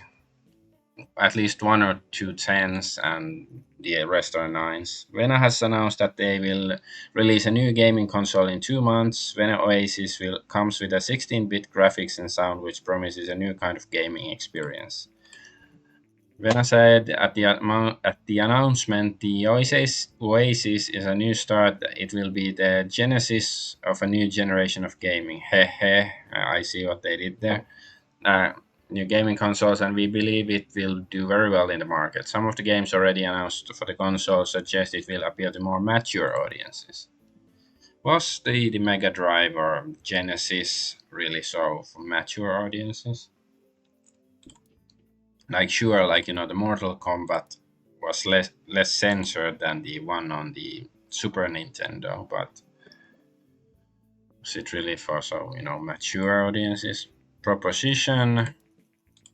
at least one or two tens and the rest are nines. Vena has announced that they will release a new gaming console in 2 months. Vena Oasis will comes with a 16-bit graphics and sound, which promises a new kind of gaming experience. Vena said at the announcement, the Oasis is a new start. It will be the genesis of a new generation of gaming. Heh, I see what they did there. Uh, New gaming consoles, and we believe it will do very well in the market. Some of the games already announced for the console suggest it will appeal to more mature audiences. Was the Mega Drive or Genesis really so for mature audiences? Like sure, like the Mortal Kombat was less censored than the one on the Super Nintendo, but was it really for so mature audiences? Proposition.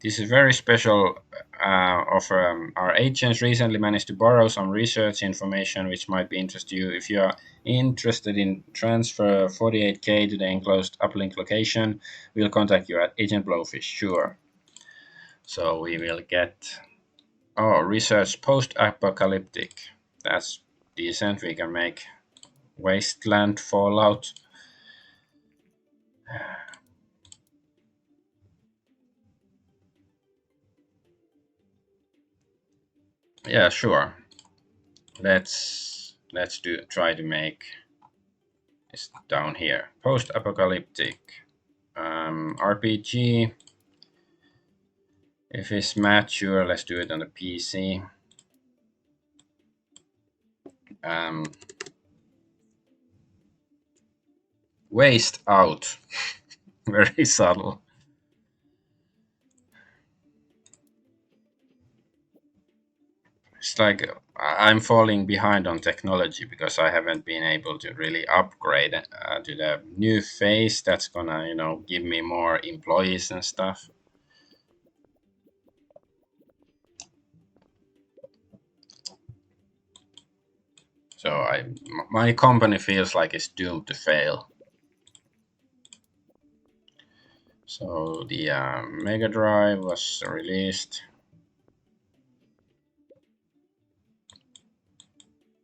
This is very special offer. Our agents recently managed to borrow some research information which might be interest to you. If you are interested in transfer 48K to the enclosed uplink location, we'll contact you at Agent Blowfish. Sure. So we will get research post-apocalyptic. That's decent. We can make wasteland fallout. Yeah, sure. Let's do try to make this down here. Post-apocalyptic RPG. If it's mature, let's do it on the PC. Um, waste out. Very subtle. It's like I'm falling behind on technology because I haven't been able to really upgrade to the new phase that's gonna, give me more employees and stuff. So my company feels like it's doomed to fail. So the Mega Drive was released.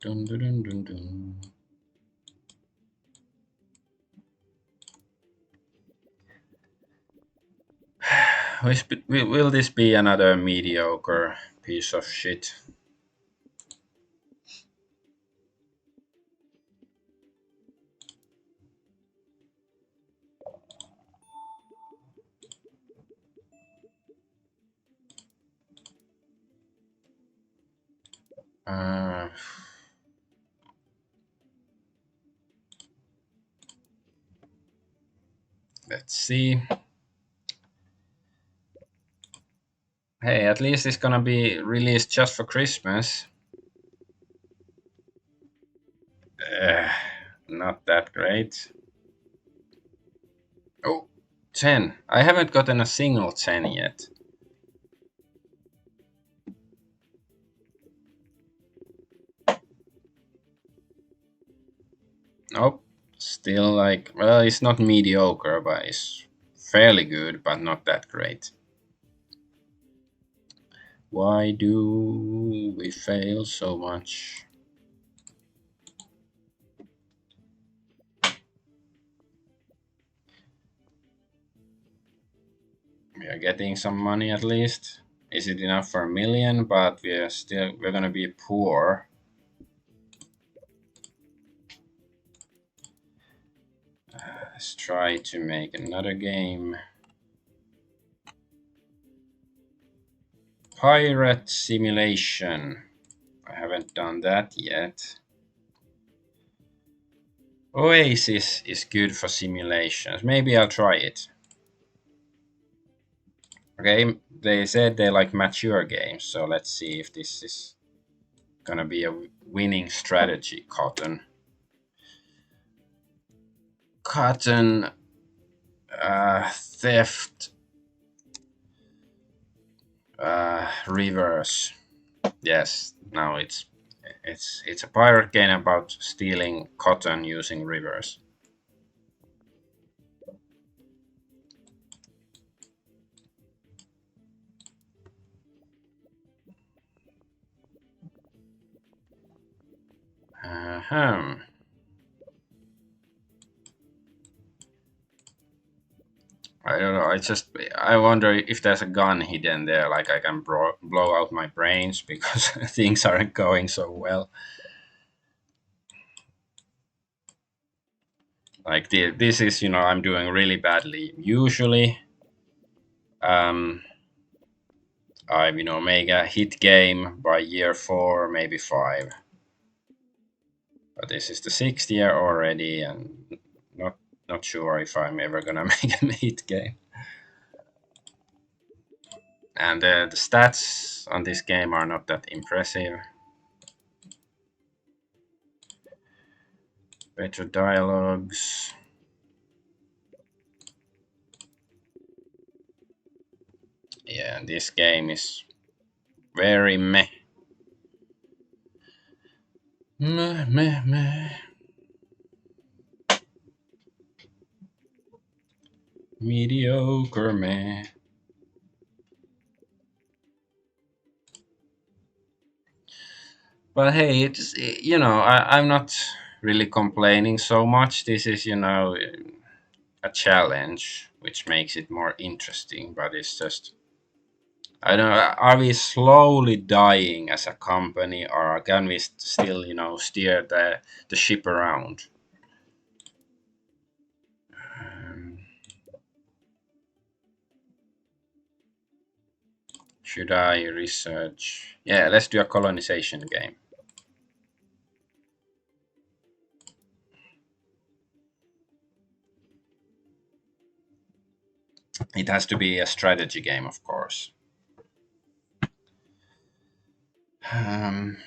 Dun, dun, dun, dun, dun. Will this be another mediocre piece of shit? Uh, let's see. Hey, at least it's gonna be released just for Christmas. Uh, Not that great. Oh, 10. I haven't gotten a single 10 yet. Nope. Still like, well, it's not mediocre, but it's fairly good, but not that great. Why do we fail so much? We are getting some money at least. Is it enough for a million? But we're gonna be poor. Let's try to make another game. Pirate Simulation. I haven't done that yet. Oasis is good for simulations. Maybe I'll try it. Okay, they said they like mature games, so let's see if this is gonna be a winning strategy. Cotton theft reverse. Yes, now it's a pirate game about stealing cotton using rivers. Uh-huh. I don't know. I wonder if there's a gun hidden there, like I can blow out my brains because things aren't going so well. Like this is, I'm doing really badly. Usually, um, I make a hit game by year 4, maybe 5. But this is the sixth year already, and not not sure if I'm ever gonna make a meat game. And the stats on this game are not that impressive. Better dialogues. Yeah, this game is very meh. Meh, meh, meh. Mediocre meh. But hey, it's I'm not really complaining so much. This is a challenge, which makes it more interesting. But it's just I don't know. Are we slowly dying as a company, or can we still steer the ship around? Um, should I research? Yeah, let's do a colonization game. It has to be a strategy game, of course. Um,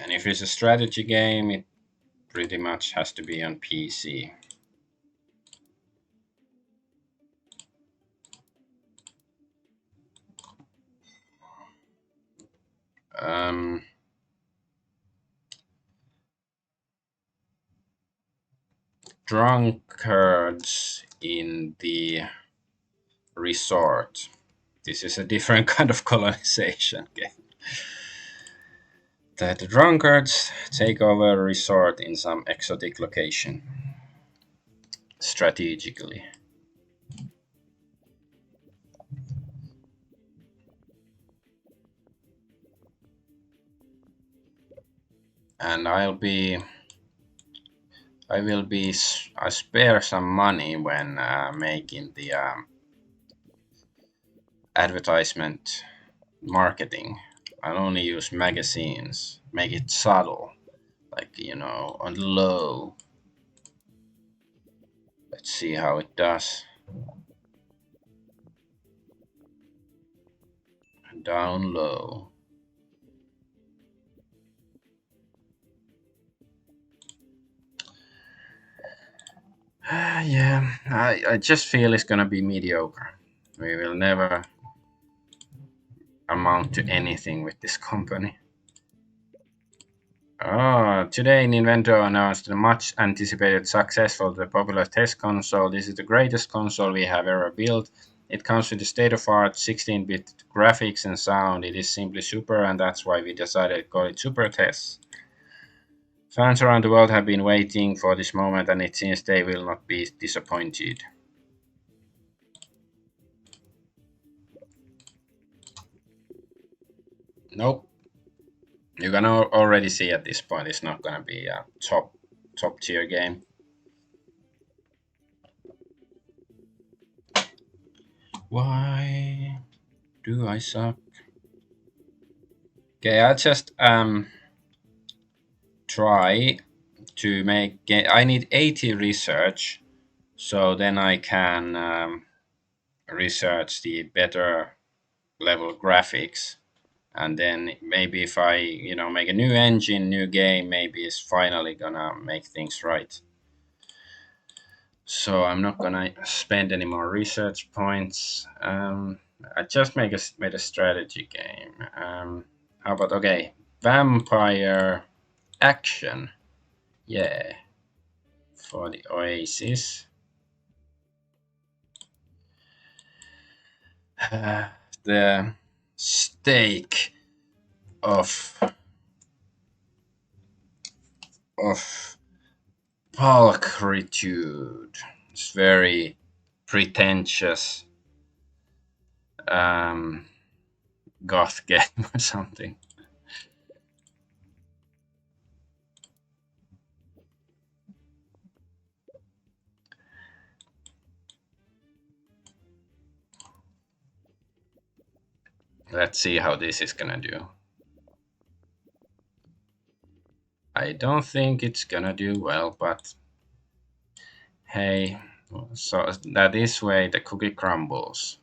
and if it's a strategy game, it pretty much has to be on PC. Um, Drunkards in the resort. This is a different kind of colonization game. That the drunkards take over a resort in some exotic location strategically. And I will be, I spare some money when making the advertisement marketing. I'll only use magazines, make it subtle, like, on low. Let's see how it does. Down low. Yeah, I just feel it's gonna be mediocre. We will never amount to anything with this company. Today Nintendo announced the much anticipated success of the popular test console. This is the greatest console we have ever built. It comes with the state-of-art 16-bit graphics and sound. It is simply super, and that's why we decided to call it Super Test. Fans around the world have been waiting for this moment, and it seems they will not be disappointed. Nope. You can already see at this point it's not going to be a top tier game. Why do I suck? Okay, I'll just try to make. I need 80 research, so then I can research the better level graphics, and then maybe if I make a new engine, new game, maybe it's finally gonna make things right. So I'm not gonna spend any more research points. I just made a strategy game. How about okay, vampire action? Yeah, for the Oasis. The stake of of pulchritude. It's very pretentious um, goth game or something. Let's see how this is gonna do. I don't think it's gonna do well, but hey, so that is way the cookie crumbles,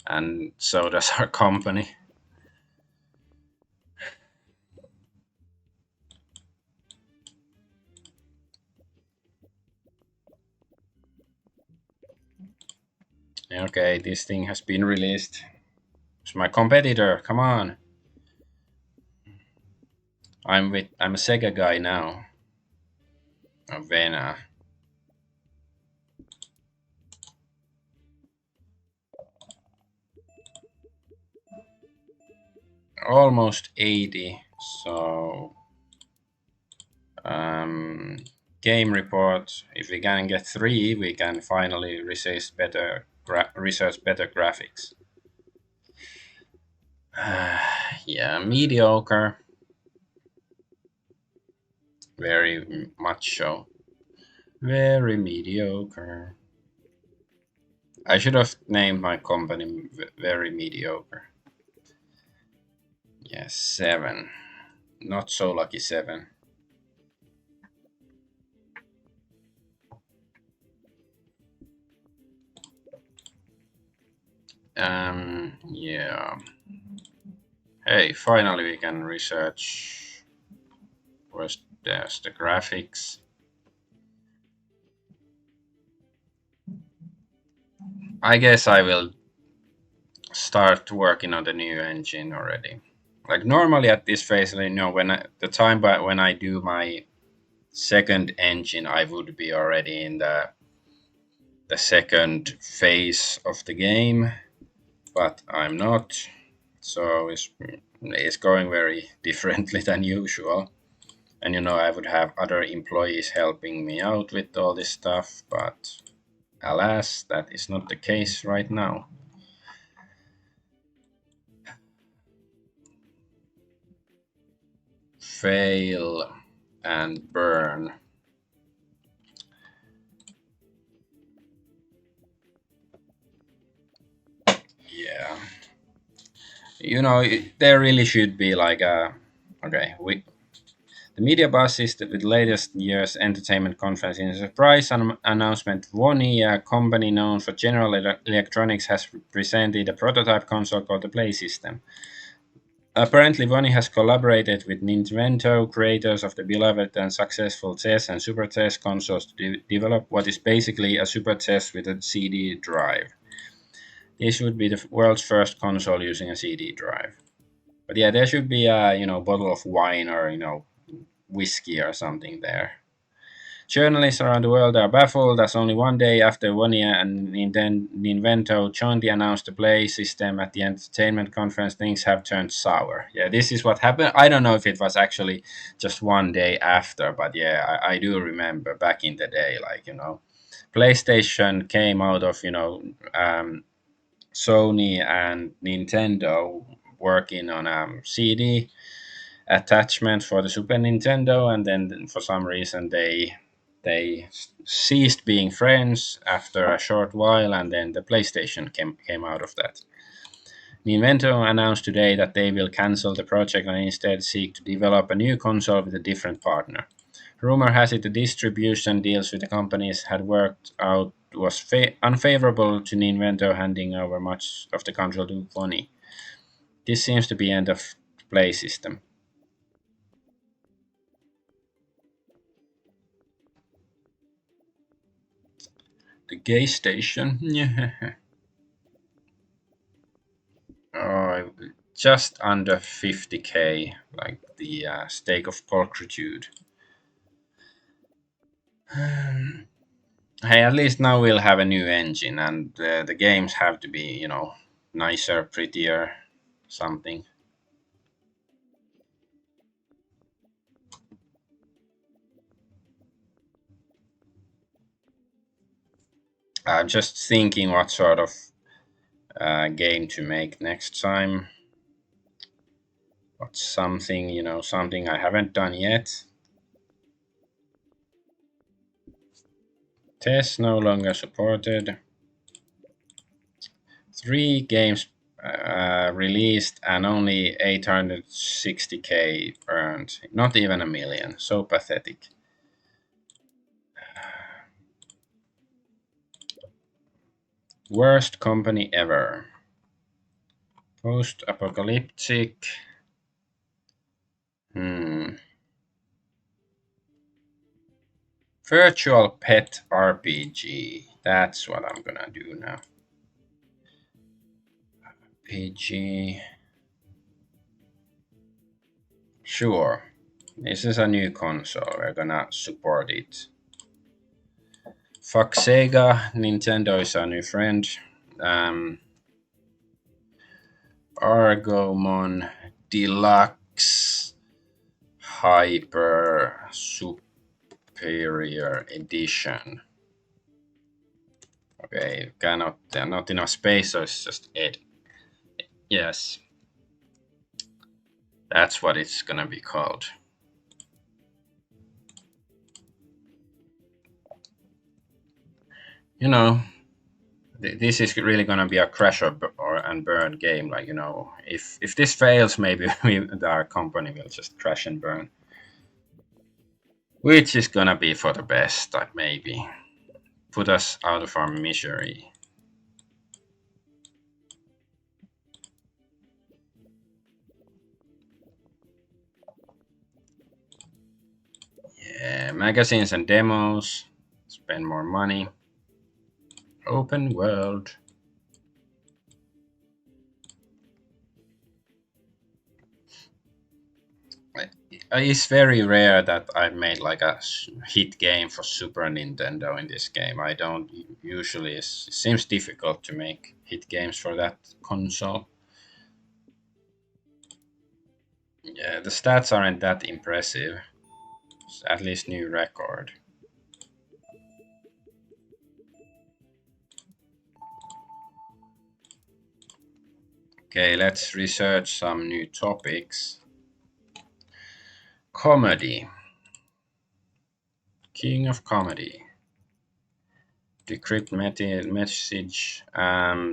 and so does our company. Okay, this thing has been released. It's my competitor. Come on, I'm a Sega guy now. Vena, almost 80. So um, game report. If we can get 3, we can finally research better graphics. Yeah, mediocre. Very much so. Very mediocre. I should have named my company Very Mediocre. Yes, 7. Not so lucky 7. Yeah. Hey, finally we can research. Where's there's the graphics? I guess I will start working on the new engine already. Like normally at this phase, the time when I do my second engine, I would be already in the second phase of the game, but I'm not. So it's going very differently than usual. And I would have other employees helping me out with all this stuff, but alas, that is not the case right now. Fail and burn. Yeah. There really should be like a. Okay, the media buzz is with latest year's entertainment conference. In a surprise announcement, Woni, a company known for general electronics, has presented a prototype console called the Play System. Apparently, Woni has collaborated with Nintendo, creators of the beloved and successful CES and Super CES consoles, to develop what is basically a Super CES with a CD drive. This would be the world's first console using a CD drive. But yeah, there should be a bottle of wine or whiskey or something there. Journalists around the world are baffled as only one day after Wonier and Nintendo jointly announced the Play system at the entertainment conference, things have turned sour. Yeah, this is what happened. I don't know if it was actually just one day after, but yeah, I do remember back in the day, PlayStation came out of, Sony and Nintendo working on a CD attachment for the Super Nintendo, and then for some reason they ceased being friends after a short while, and then the PlayStation came out of that. Nintendo announced today that they will cancel the project and instead seek to develop a new console with a different partner. Rumor has it the distribution deals with the companies had worked out was unfavorable to Nintendo, handing over much of the control to Sony. This seems to be end of Play system. The gay station. Yeah. Oh, just under 50K, like the stake of pulchritude. Hey, at least now we'll have a new engine, and the games have to be, nicer, prettier, something. I'm just thinking what sort of game to make next time. What's something, something I haven't done yet. Test no longer supported. 3 games released and only 860K earned. Not even a million. So pathetic. Worst company ever. Post apocalyptic. Hmm. Virtual Pet RPG. That's what I'm gonna do now. PG. Sure. This is a new console. We're gonna support it. Fuck Sega. Nintendo is our new friend. Um, Argomon Deluxe Hyper Superior Edition. Okay, cannot. Not enough space, so it's just it. Yes, that's what it's gonna be called. You know, this is really gonna be a crash or and burn game. Like, if this fails, maybe our company will just crash and burn, which is gonna be for the best. Like, maybe put us out of our misery. Yeah, magazines and demos. Spend more money. Open world. It's very rare that I made like a hit game for Super Nintendo in this game. I don't usually. It seems difficult to make hit games for that console. Yeah, the stats aren't that impressive. It's at least new record. Okay, let's research some new topics. Comedy. King of comedy. Decrypt message.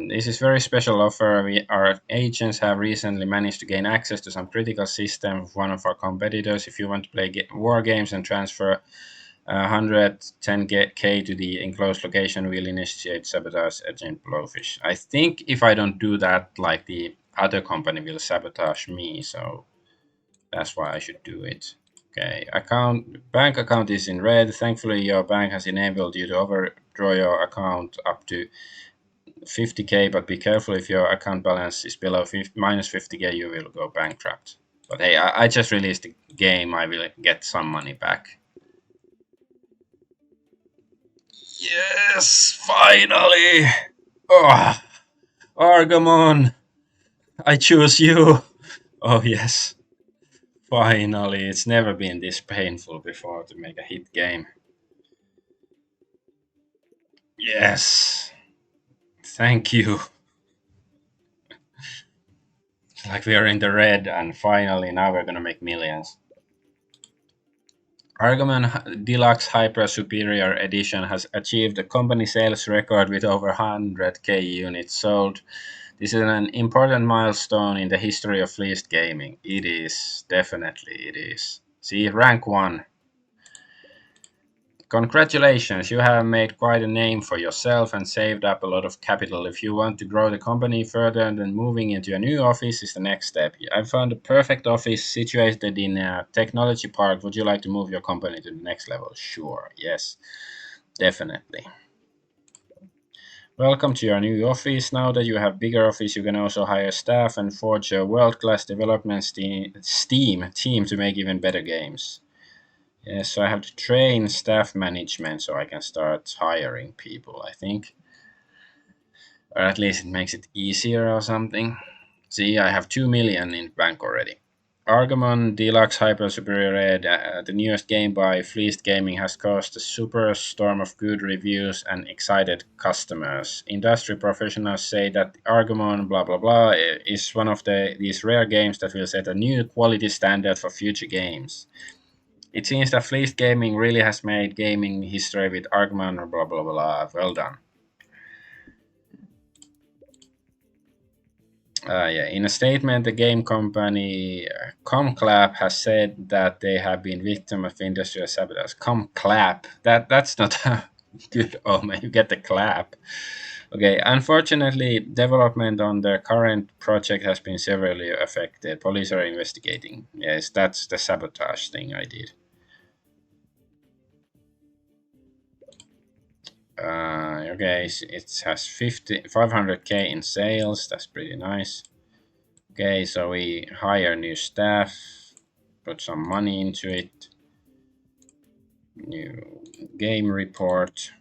This is very special offer. Our agents have recently managed to gain access to some critical system of one of our competitors. If you want to play war games and transfer 110K to the enclosed location, we'll initiate sabotage agent Blowfish. I think if I don't do that, like the other company will sabotage me, so that's why I should do it. Okay, bank account is in red. Thankfully, your bank has enabled you to overdraw your account up to 50K, but be careful if your account balance is below minus 50K, you will go bankrupt. But hey, I just released the game. I will get some money back. Yes, finally! Oh, Argamon, I choose you. Oh yes, finally! It's never been this painful before to make a hit game. Yes, thank you. Like we are in the red, and finally now we're gonna make millions. Argoman Deluxe Hyper Superior Edition has achieved a company sales record with over 100K units sold. This is an important milestone in the history of fleeced gaming. It is, definitely it is. See, rank 1. Congratulations, you have made quite a name for yourself and saved up a lot of capital. If you want to grow the company further, then moving into a new office is the next step. I've found a perfect office situated in a technology park. Would you like to move your company to the next level? Sure, yes, definitely. Welcome to your new office. Now that you have bigger office, you can also hire staff and forge a world-class development team to make even better games. Yes, so I have to train staff management so I can start hiring people, I think. Or at least it makes it easier or something. See, I have 2 million in bank already. Argamon Deluxe Hyper Superior Ed, the newest game by Fleeced Gaming, has caused a super storm of good reviews and excited customers. Industry professionals say that Argamon blah blah blah is one of these rare games that will set a new quality standard for future games. It seems that Fleeced Gaming really has made gaming history with Argman or blah blah blah. Well done. Yeah, in a statement, the game company ComClap has said that they have been victim of industrial sabotage. ComClap, that's not a good omen. You get the clap. Okay, unfortunately, development on their current project has been severely affected. Police are investigating. Yes, that's the sabotage thing I did. Okay, it has 500K in sales. That's pretty nice. Okay, so we hire new staff, put some money into it. New game report.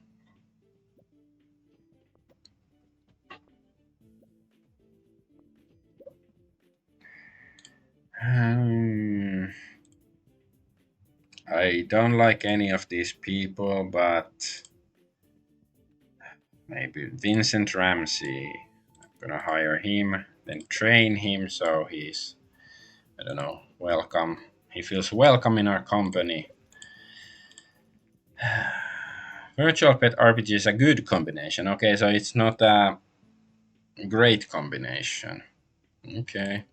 Um, I don't like any of these people, but maybe Vincent Ramsey. I'm gonna hire him, then train him so he's, I don't know, welcome. He feels welcome in our company. Virtual Pet RPG is a good combination. Okay, so it's not a great combination. Okay.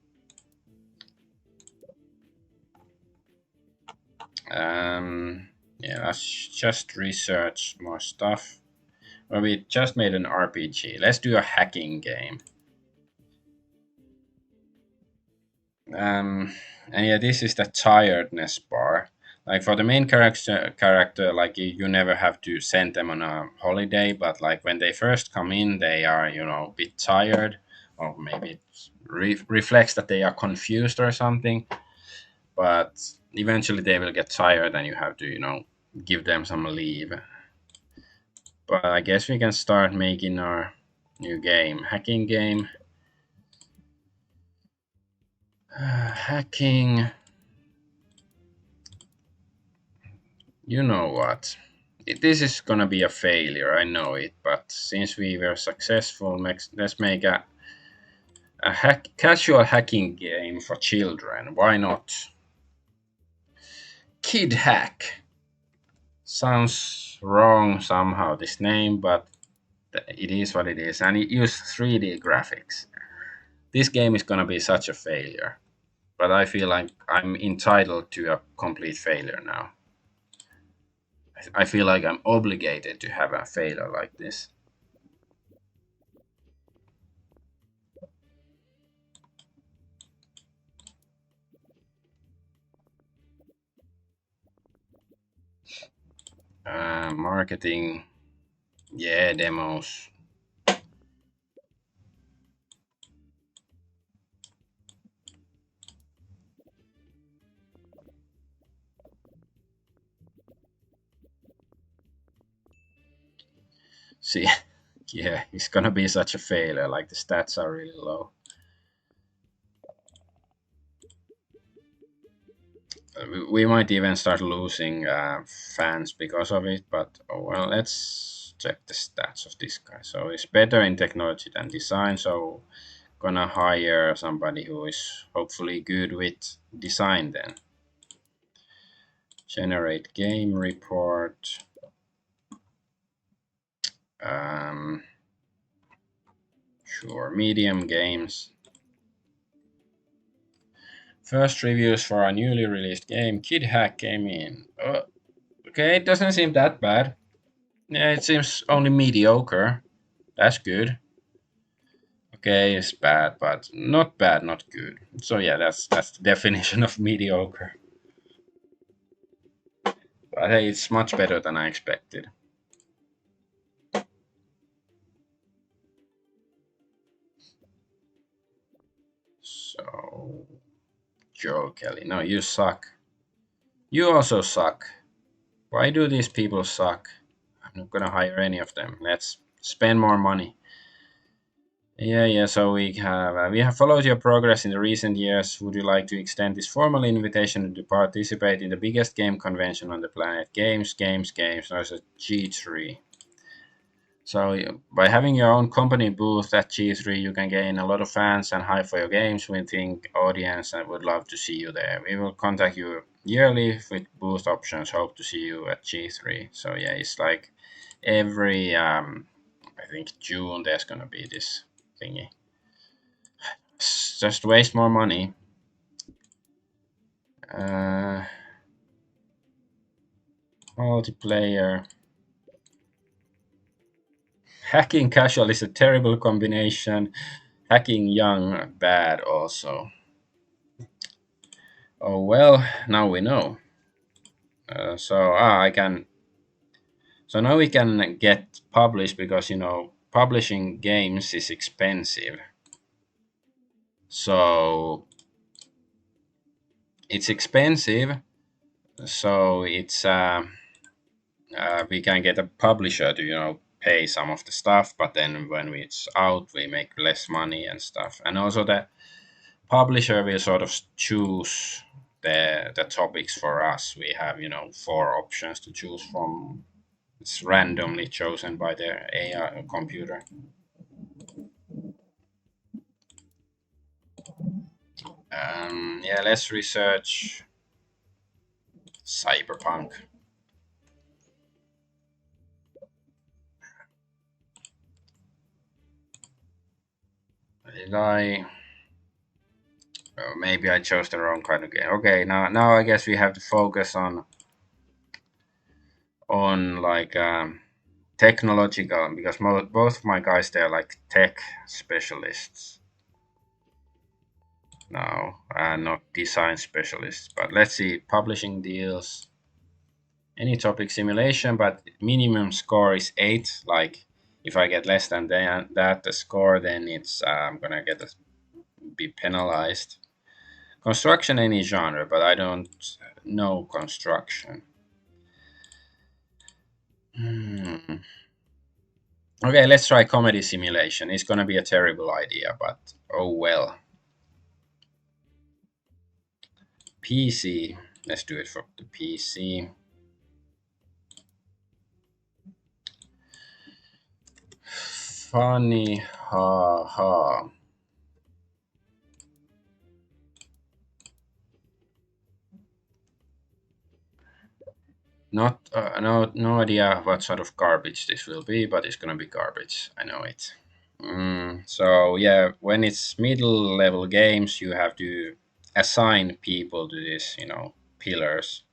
Yeah, let's just research more stuff. Well, we just made an RPG. Let's do a hacking game. Um, and yeah, this is the tiredness bar. Like for the main character, like you never have to send them on a holiday, but like when they first come in, they are a bit tired, or maybe it reflects that they are confused or something. But eventually they will get tired, and you have to give them some leave. But I guess we can start making our new game, hacking game. Hacking. You know what? This is gonna be a failure, I know it, but since we were successful, let's make a casual hacking game for children. Why not? Kid Hack. Sounds wrong somehow, this name, but it is what it is, and it uses 3D graphics. This game is gonna be such a failure, but I feel like I'm entitled to a complete failure now. I feel like I'm obligated to have a failure like this. Marketing, yeah, demos. See, yeah, it's gonna be such a failure. Like the stats are really low. We might even start losing fans because of it. But oh well, let's check the stats of this guy. So he's better in technology than design. So gonna hire somebody who is hopefully good with design then. Generate game report. Um, sure, medium games. First reviews for a newly released game, Kid Hack came in. Okay, it doesn't seem that bad. Yeah, it seems only mediocre. That's good. Okay, it's bad, but not bad, not good. So yeah, that's the definition of mediocre. But hey, it's much better than I expected. So, Joe Kelly, no, you suck. You also suck. Why do these people suck? I'm not gonna hire any of them. Let's spend more money. Yeah. So we have followed your progress in the recent years. Would you like to extend this formal invitation to participate in the biggest game convention on the planet? Games. There's a G3. So by having your own company booth at G3, you can gain a lot of fans and hype for your games. We think audience and would love to see you there. We will contact you yearly with booth options. Hope to see you at G3. So yeah, it's like every I think June there's gonna be this thingy. Just waste more money. Uh, Multiplayer. Hacking casual is a terrible combination. Hacking young, bad also. Oh well, now we know. I can. So now we can get published because publishing games is expensive. So it's expensive. So we can get a publisher to pay some of the stuff, but then when it's out, we make less money and stuff. And also the publisher will sort of choose the topics for us. We have four options to choose from. It's randomly chosen by the AI computer. Yeah, let's research cyberpunk. Did I? Oh, maybe I chose the wrong kind of game. Okay, now I guess we have to focus on like technological because both of my guys they're like tech specialists now, and not design specialists. But let's see, publishing deals, any topic simulation, but minimum score is 8. Like if I get less than that the score, then it's I'm gonna be penalized. Construction any genre, but I don't know construction. Hmm. Okay, let's try comedy simulation. It's gonna be a terrible idea, but oh well. PC. Let's do it for the PC. Funny, ha ha. Not no idea what sort of garbage this will be, but it's gonna be garbage. I know it. So yeah, when it's middle level games, you have to assign people to this, pillars,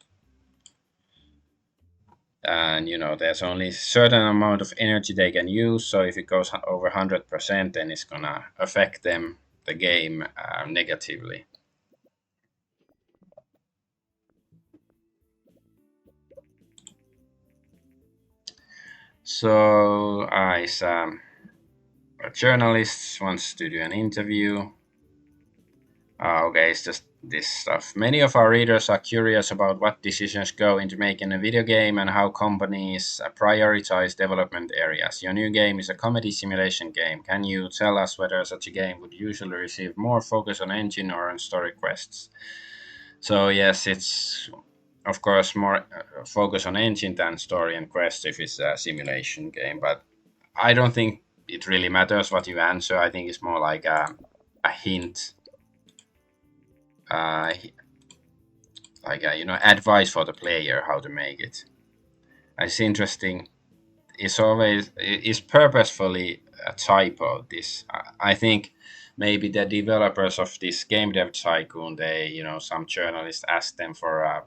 and there's only certain amount of energy they can use. So if it goes over 100%, then it's gonna affect them, the game, negatively. So a journalist wants to do an interview. Okay, it's just this stuff. Many of our readers are curious about what decisions go into making a video game and how companies prioritize development areas. Your new game is a comedy simulation game. Can you tell us whether such a game would usually receive more focus on engine or on story quests? So, yes, it's of course more focus on engine than story and quest if it's a simulation game, but I don't think it really matters what you answer. I think it's more like a hint, uh, like advice for the player how to make it. It's interesting. It's purposefully a typo. This I think maybe the developers of this game dev Tycoon, they some journalist asked them for a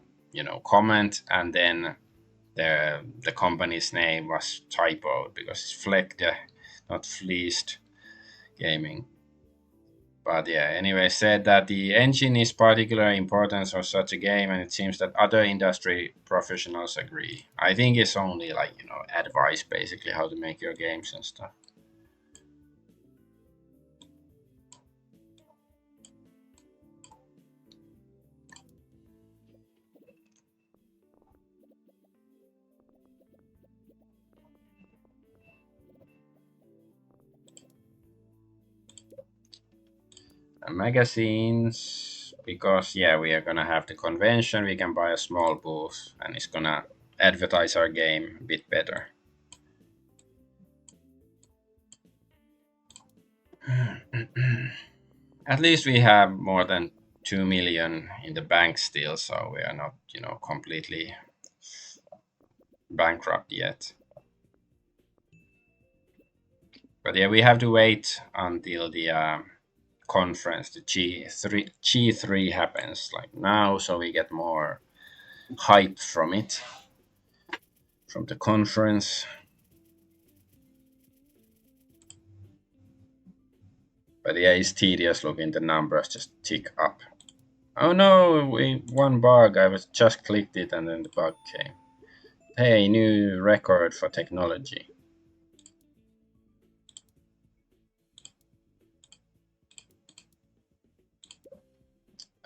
comment, and then the company's name was typoed because it's Flecked, not Fleeced Gaming. But yeah, anyway, said that the engine is particularly important for such a game, and it seems that other industry professionals agree. I think it's only like advice, basically, how to make your games and stuff. Magazines, because yeah, we are gonna have the convention. We can buy a small booth, and it's gonna advertise our game a bit better. At least we have more than 2 million in the bank still, so we are not completely bankrupt yet. But yeah, we have to wait until the conference, the G3 happens like now, so we get more hype from it, from the conference. But yeah, it's tedious looking the numbers just tick up. Oh no, one bug. I was just clicked it and then the bug came. Hey, new record for technology.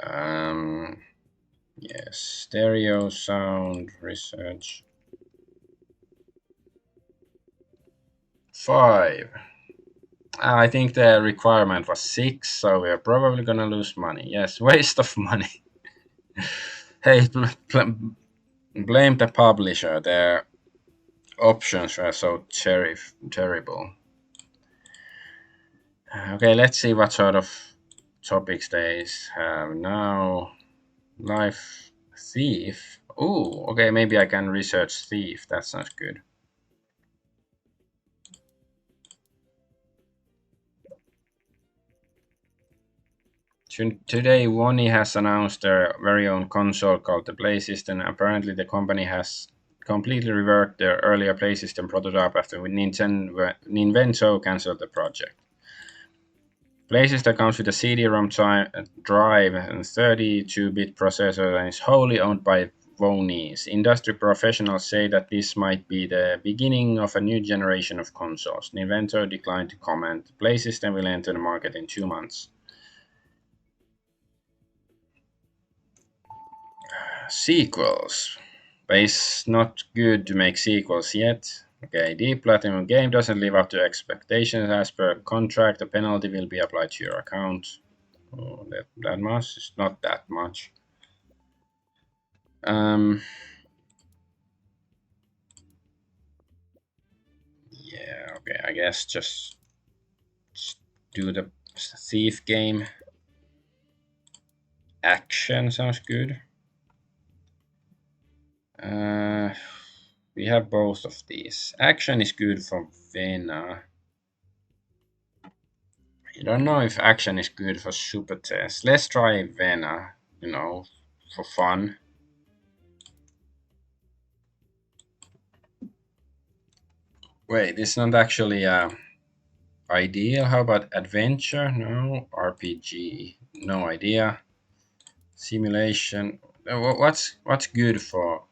Um, yes, stereo sound research. 5. I think the requirement was 6, so we're probably gonna lose money. Yes, waste of money. Hey, blame the publisher. Their options were so terrible. Okay, let's see what sort of topics they have now. Life thief. Oh, okay, maybe I can research thief. That sounds good. Today, Woni has announced their very own console called the PlayStation. Apparently, the company has completely reworked their earlier PlayStation prototype after Nintendo cancelled the project. PlayStation comes with a CD-ROM drive and 32-bit processor and is wholly owned by Wonies. Industry professionals say that this might be the beginning of a new generation of consoles. Nintendo declined to comment. PlayStation will enter the market in 2 months. Sequels. But it's not good to make sequels yet. Okay, Deep Platinum game doesn't live up to expectations. As per contract, a penalty will be applied to your account. Oh, that much? It's not that much. Um, yeah, okay, I guess just do the thief game. Action sounds good. Uh, we have both of these. Action is good for Vena. I don't know if action is good for super test. Let's try Vena, for fun. Wait, it's not actually ideal. How about adventure? No. RPG? No idea. Simulation. What's good for?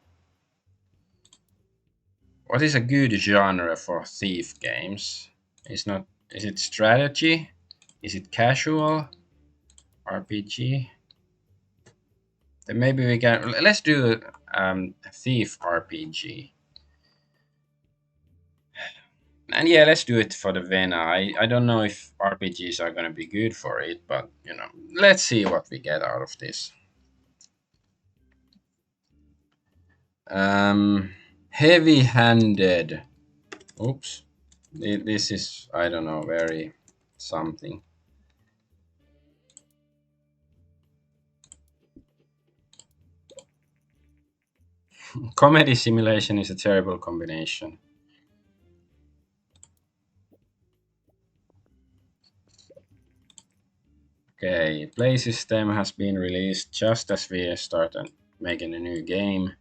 What is a good genre for thief games? It's not. Is it strategy? Is it casual? RPG? Then maybe we can. Let's do thief RPG. And yeah, let's do it for the Vena. I don't know if RPGs are gonna be good for it, but let's see what we get out of this. Heavy-handed. Oops. This is, I don't know, very something. Comedy simulation is a terrible combination. Okay, play system has been released just as we started making a new game.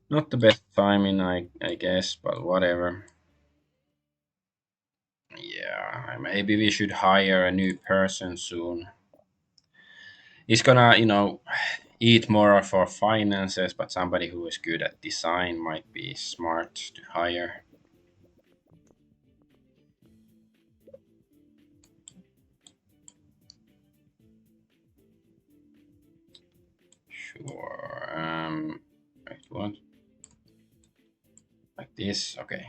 Not the best timing, I guess, but whatever. Yeah, maybe we should hire a new person soon. He's gonna, eat more of our finances, but somebody who is good at design might be smart to hire. Sure. Wait, what? Like this? Okay.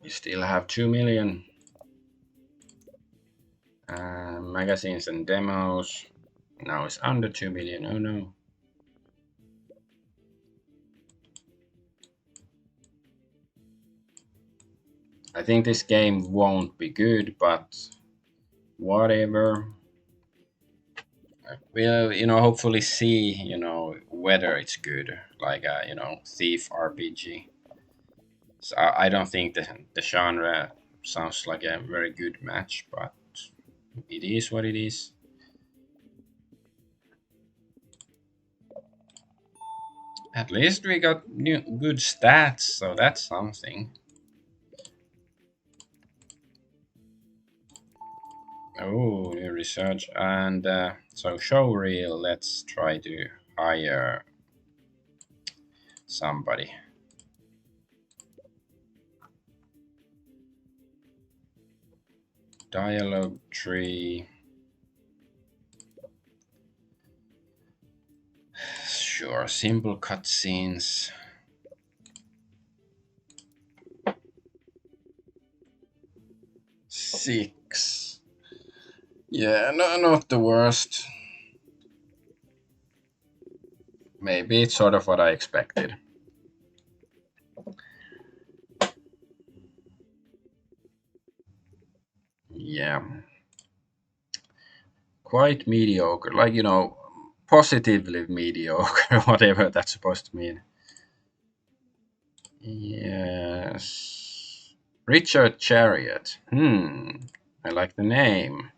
We still have 2 million. Magazines and demos. Now it's under 2 million. Oh no. I think this game won't be good, but whatever. We'll, hopefully see, whether it's good, like a, Thief RPG. So I don't think the genre sounds like a very good match, but it is what it is. At least we got good stats, so that's something. Oh, new research. And so show reel, let's try to hire somebody. Dialogue tree. Sure, simple cutscenes. Six. Yeah, no, not the worst. Maybe it's sort of what I expected. Yeah, quite mediocre. Like, positively mediocre, whatever that's supposed to mean. Yes. Richard Chariot. I like the name.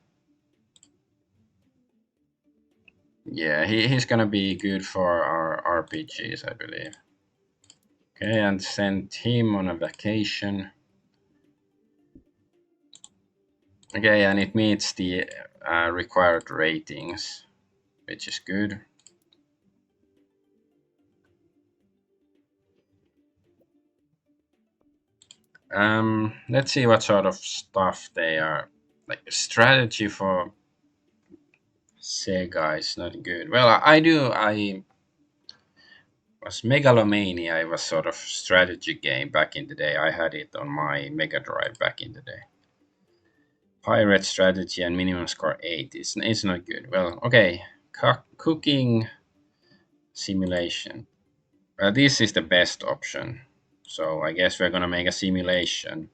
Yeah, he's gonna be good for our RPGs, I believe. Okay, and send him on a vacation. Okay, and it meets the required ratings, which is good. Let's see what sort of stuff they are. Like strategy for Sega is not good. Well, I was Megalomania. It was sort of strategy game back in the day. I had it on my Mega Drive back in the day. Pirate strategy and minimum score 8. It's not good. Well, okay. Cooking simulation. This is the best option. So I guess we're gonna make a simulation.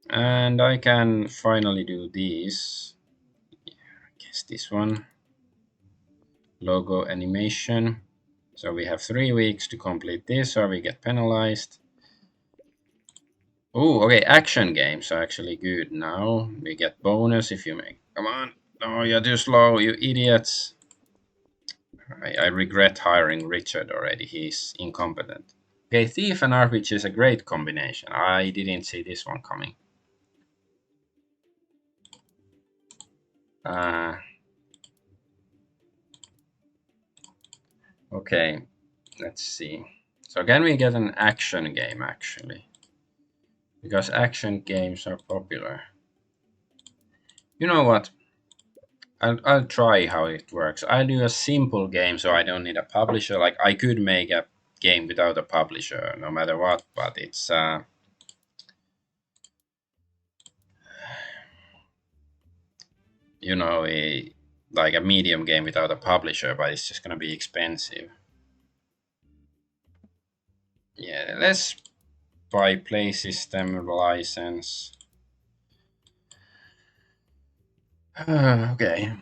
And I can finally do these. I guess this one. Logo animation. So we have 3 weeks to complete this or we get penalized. Oh, okay, action games are actually good now. We get bonus if you make. Come on. Oh, you're too slow, you idiots. I regret hiring Richard already. He's incompetent. Okay, Thief and RPG is a great combination. I didn't see this one coming. Uh, okay, let's see. So can we get an action game actually? Because action games are popular. You know what? I'll try how it works. I'll do a simple game so I don't need a publisher. Like I could make a game without a publisher no matter what, but it's a like a medium game without a publisher, but it's just gonna be expensive. Yeah, let's buy play system license. Okay.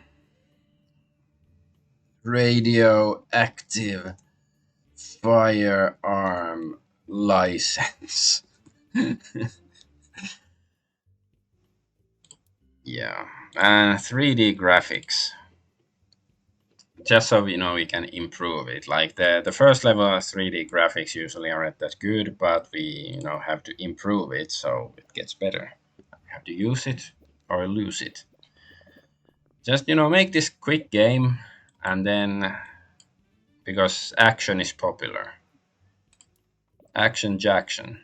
Radioactive firearm license. Yeah, and 3D graphics. Just so we can improve it. Like the first level of 3D graphics usually aren't that good, but we have to improve it so it gets better. We have to use it or lose it. Just make this quick game, and then because action is popular, action Jackson.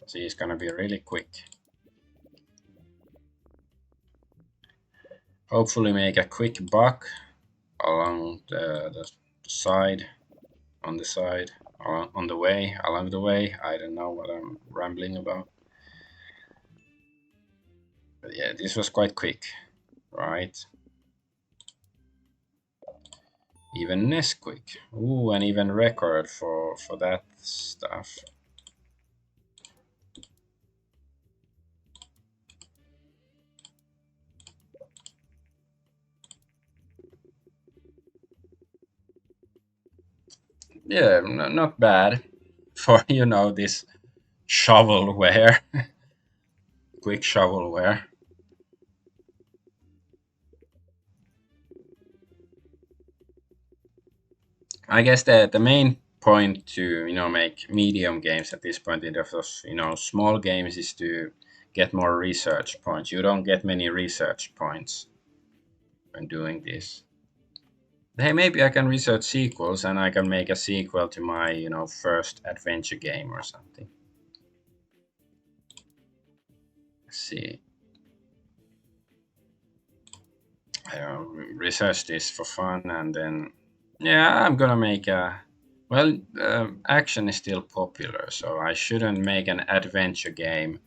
So he's gonna be really quick. Hopefully make a quick buck along the side, on the side, on the way, along the way. I don't know what I'm rambling about. But yeah, this was quite quick, right? Even Nesquik. Ooh, and even record for that stuff. Yeah, not bad for this shovelware, quick shovelware. I guess the main point to make medium games at this point in those small games is to get more research points. You don't get many research points when doing this. Hey, maybe I can research sequels and I can make a sequel to my first adventure game or something. Let's see. Research this for fun and then yeah, I'm gonna make a well, action is still popular, so I shouldn't make an adventure game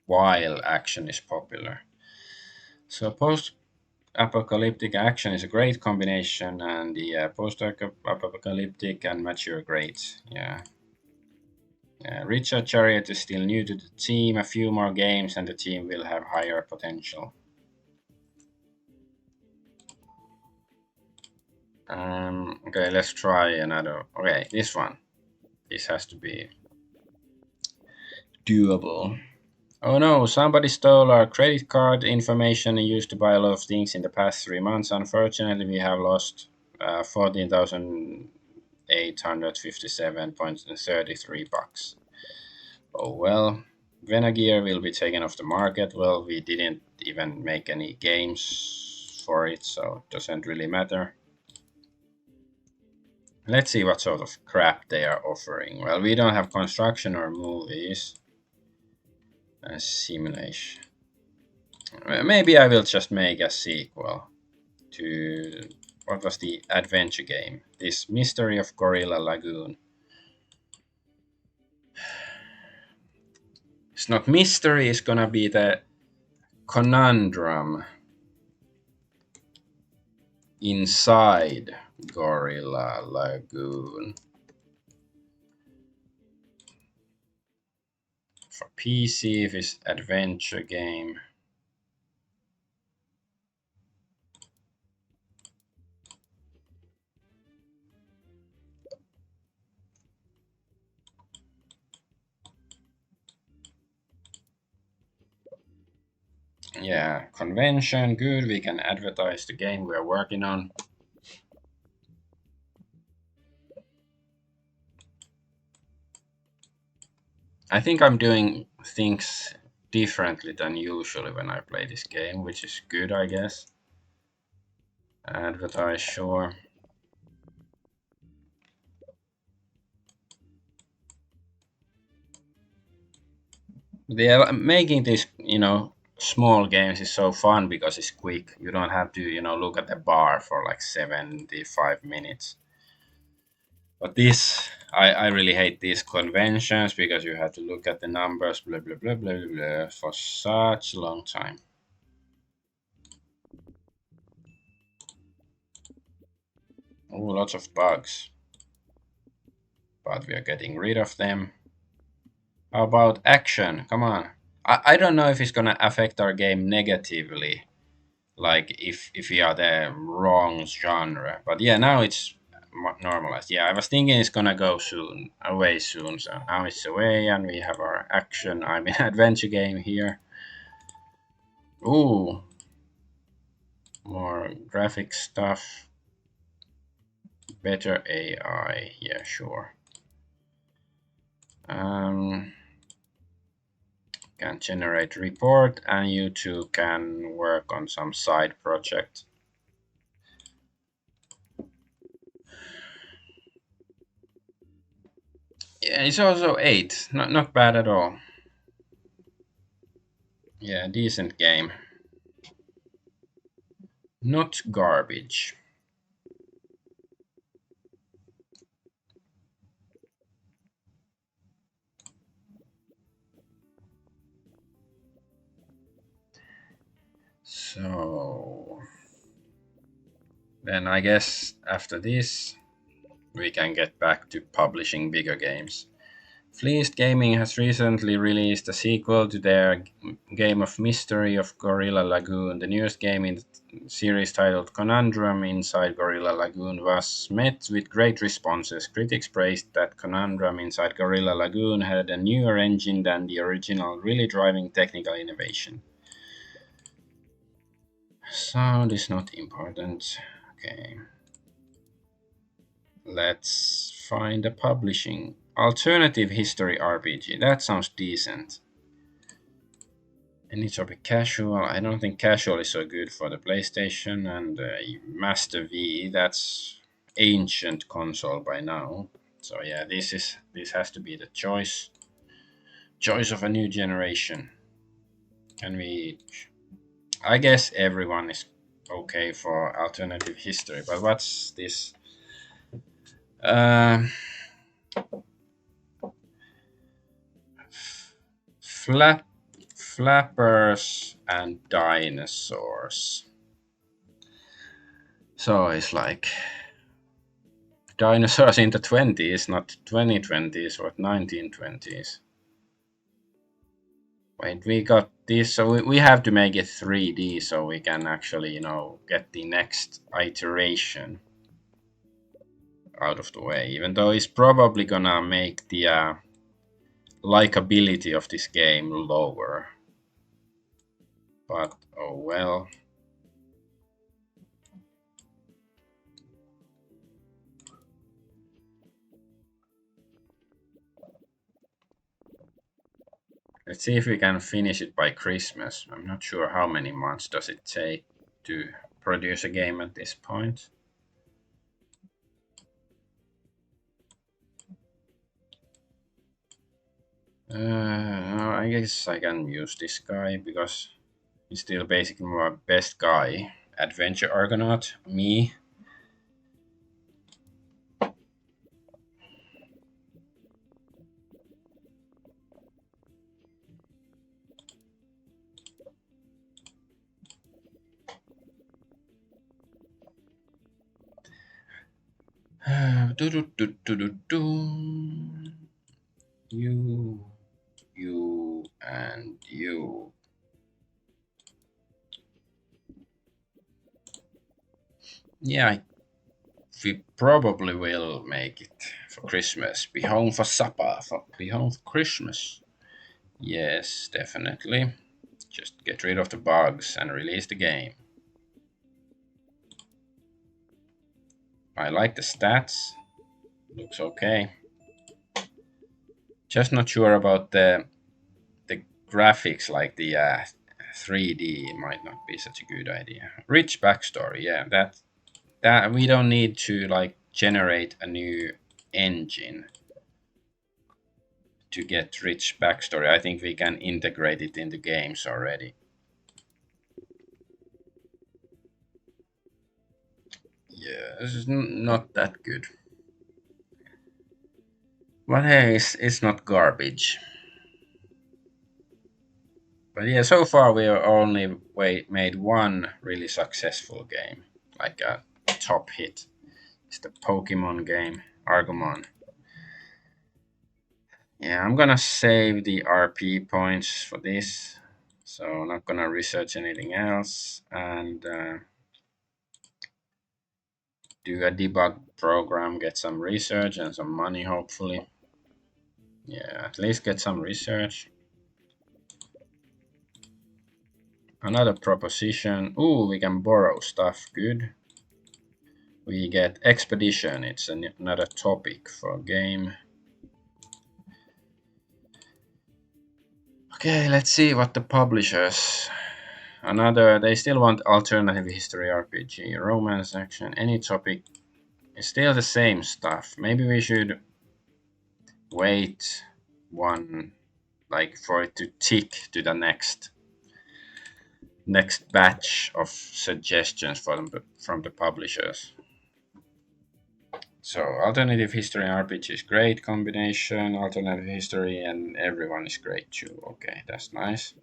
while action is popular. So post-apocalyptic action is a great combination, and the post-apocalyptic and mature great. Yeah. Richard Chariot is still new to the team. A few more games, and the team will have higher potential. Okay, let's try another. Okay, this one. This has to be doable. Oh no, somebody stole our credit card information and used to buy a lot of things in the past 3 months. Unfortunately, we have lost 14,857.33 bucks. Oh well, Venagear will be taken off the market. Well, we didn't even make any games for it, so it doesn't really matter. Let's see what sort of crap they are offering. Well, we don't have construction or movies. Simulation. Maybe I will just make a sequel to what was the adventure game? This Mystery of Gorilla Lagoon. It's not mystery, it's gonna be the conundrum inside Gorilla Lagoon. For PC, if it's adventure game. Yeah, convention, good. We can advertise the game we're working on. I think I'm doing things differently than usually when I play this game, which is good, I guess. Advertise, sure. Making these, small games is so fun because it's quick. You don't have to, look at the bar for like 75 minutes. But I really hate these conventions because you have to look at the numbers, blah, blah, blah, blah, blah, blah, for such a long time. Oh, lots of bugs. But we are getting rid of them. How about action? Come on. I don't know if it's gonna affect our game negatively, like if we are the wrong genre. But yeah, now it's normalized. Yeah, I was thinking it's gonna go soon, away soon. So now it's away, and we have our action. I mean, adventure game here. Ooh, more graphic stuff. Better AI. Yeah, sure. Um, can generate report, and you two can work on some side project. Yeah, it's also 8. Not bad at all. Yeah, decent game. Not garbage. So then I guess after this we can get back to publishing bigger games. Fleeced Gaming has recently released a sequel to their game of Mystery of Gorilla Lagoon. The newest game in the series, titled Conundrum Inside Gorilla Lagoon, was met with great responses. Critics praised that Conundrum Inside Gorilla Lagoon had a newer engine than the original, really driving technical innovation. Sound is not important. Okay. Let's find a publishing. Alternative history RPG. That sounds decent. Any topic casual. I don't think casual is so good for the PlayStation, and Master V. That's ancient console by now. So yeah, this has to be the choice of a new generation. Can we? I guess everyone is okay for alternative history, but what's this? Uh, flap, flappers and dinosaurs. So it's like dinosaurs in the 20s, not 2020s or 1920s. Wait, we got this, so we have to make it 3D so we can actually, get the next iteration out of the way. Even though it's probably gonna make the likability of this game lower. But oh well. Let's see if we can finish it by Christmas. I'm not sure how many months does it take to produce a game at this point. I guess I can use this guy because he's still basically my best guy. Adventure Argonaut, me. You, and you. Yeah, we probably will make it for Christmas. Be home for supper. Be home for Christmas. Yes, definitely. Just get rid of the bugs and release the game. I like the stats. Looks okay. Just not sure about the graphics, like the 3D might not be such a good idea. Rich backstory, yeah, that we don't need to like generate a new engine to get rich backstory. I think we can integrate it into games already. Yeah, this is not that good. But hey, it's not garbage. But yeah, so far we have only made one really successful game, like a top hit. It's the Pokemon game, Argonaut. Yeah, I'm gonna save the RP points for this, so I'm not gonna research anything else, and do a debug program, get some research and some money, hopefully. Yeah, at least get some research. Another proposition. Ooh, we can borrow stuff. Good. We get expedition. It's another topic for a game. Okay, let's see what the publishers. They still want alternative history RPG, romance, action, any topic. It's still the same stuff. Maybe we should wait one, like for it to tick to the next batch of suggestions from the publishers. So alternative history and RPG is great combination. Alternative history and everyone is great too. Okay, that's nice.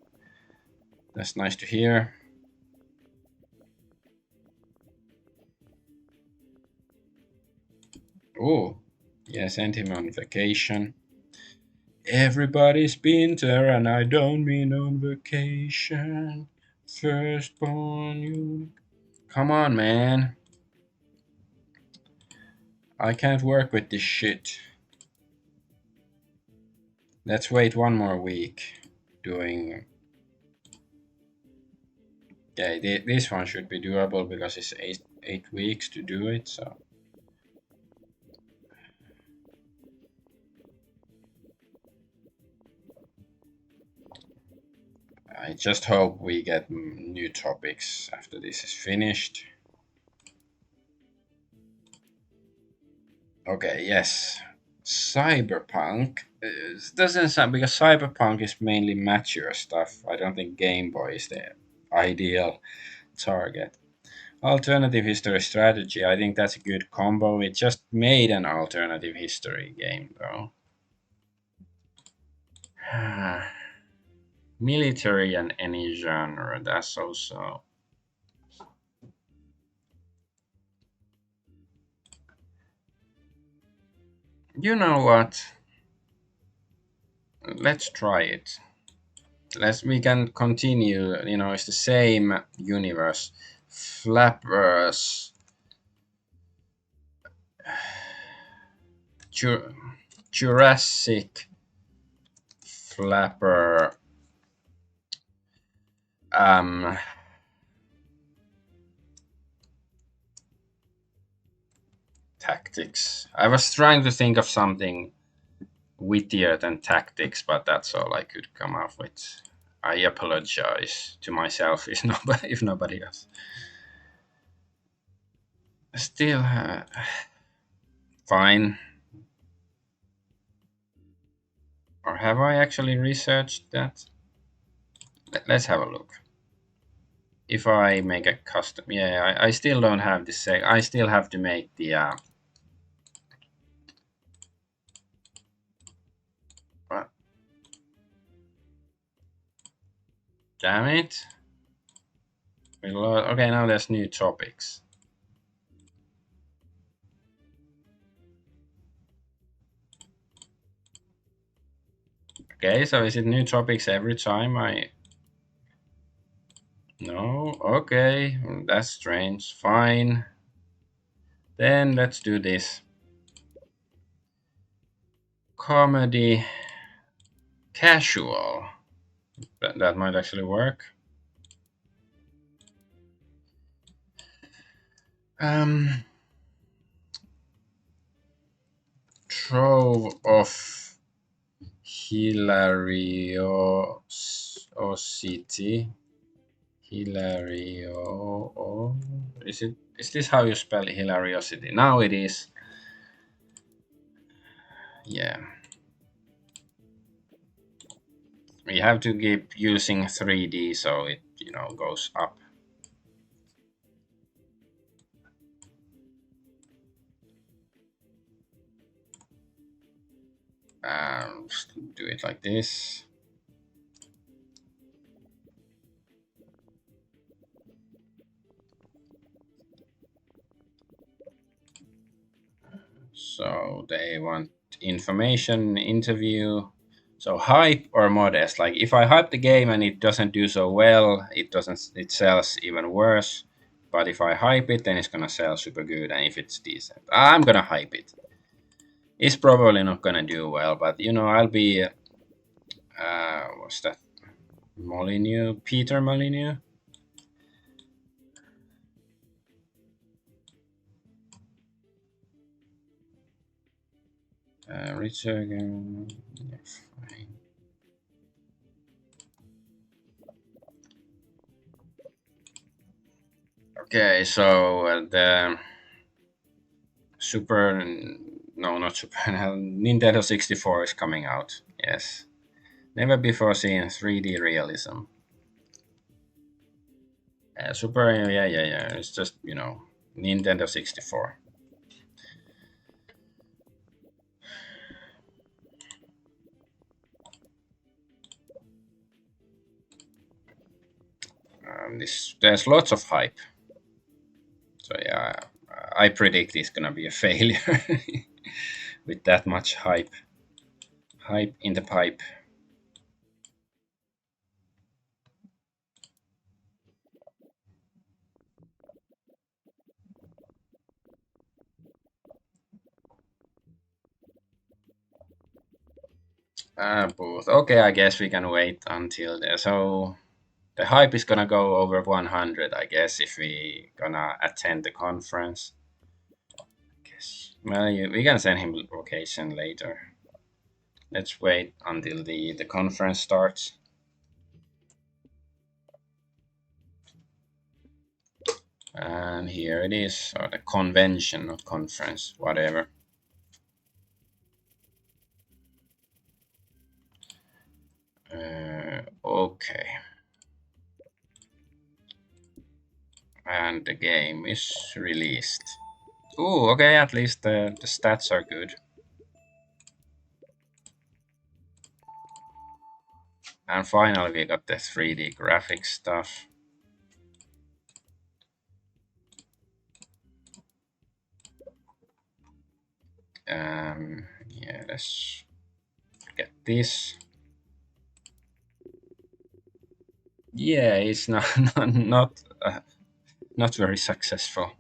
That's nice to hear. Oh, yeah, send him on vacation. Everybody's been there, and I don't mean on vacation. Firstborn, you. Come on, man. I can't work with this shit. Let's wait one more week. Doing. Okay, this one should be doable because it's eight weeks to do it. So I just hope we get new topics after this is finished. Okay, yes. Cyberpunk doesn't sound because Cyberpunk is mainly mature stuff. I don't think Game Boy is the ideal target. Alternative history strategy, I think that's a good combo. It just made an alternative history game though. Military and any genre, that's also. You know what? Let's try it. We can continue. It's the same universe. Flappers, Ju- Jurassic Flapper, um, tactics. I was trying to think of something wittier than tactics, but that's all I could come up with. I apologize to myself if nobody else. Still, fine. Or have I actually researched that? Let's have a look. If I make a custom, yeah, I still don't have the seg. I still have to make the. Damn it. Okay, now there's new topics. Okay, so is it new topics every time I. No, okay, that's strange. Fine. Then let's do this. Comedy casual. That might actually work. Um, Trove of hilariosity. Hilario. Is it? Is this how you spell hilariosity? Now it is. Yeah. We have to keep using 3D so it goes up. Just do it like this. So they want information, interview. So hype or modest. Like if I hype the game and it doesn't do so well, it sells even worse. But if I hype it, then it's gonna sell super good. And if it's decent, I'm gonna hype it. It's probably not gonna do well, but I'll be. What's that? Molyneux, Peter Molyneux. Richard. Yeah, fine. Okay, so the Super. No, not Super. Nintendo 64 is coming out. Yes. Never before seen 3D realism. Super. Yeah, yeah, yeah. It's just, Nintendo 64. There's lots of hype. So, yeah, I predict it's going to be a failure with that much Hype in the pipe. Booth. Okay, I guess we can wait until there. So the hype is gonna go over 100, I guess, if we gonna attend the conference. Guess. Well, we can send him location later. Let's wait until the conference starts. And here it is, or the convention, not conference, whatever. Okay. And the game is released. Ooh, okay, at least the stats are good. And finally, we got the 3D graphics stuff. Yeah, let's get this. Yeah, it's not not very successful.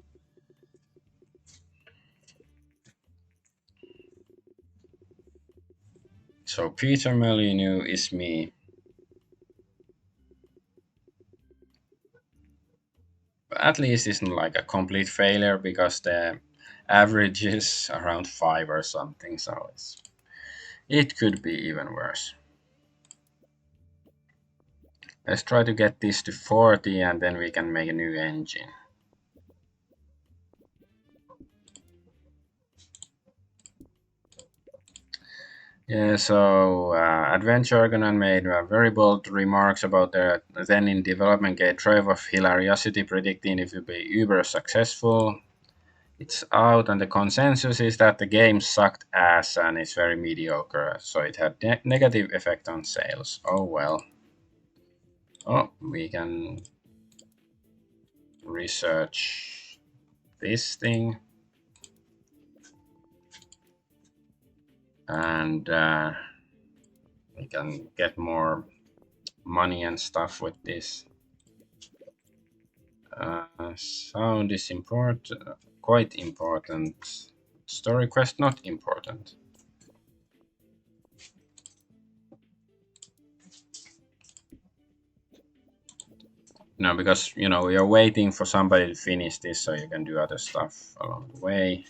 So Peter Molyneux is me. But at least it's not like a complete failure because the average is around 5 or something, so it could be even worse. Let's try to get this to 40 and then we can make a new engine. Yeah, so Adventure Argonaut made very bold remarks about the then in development game Trove of Hilariosity, predicting if it would be uber successful. It's out, and the consensus is that the game sucked ass and it's very mediocre, so it had negative effect on sales. Oh well. Oh, we can research this thing, and we can get more money and stuff with this. Sound is important, quite important. Story quest not important. No, because we are waiting for somebody to finish this so you can do other stuff along the way.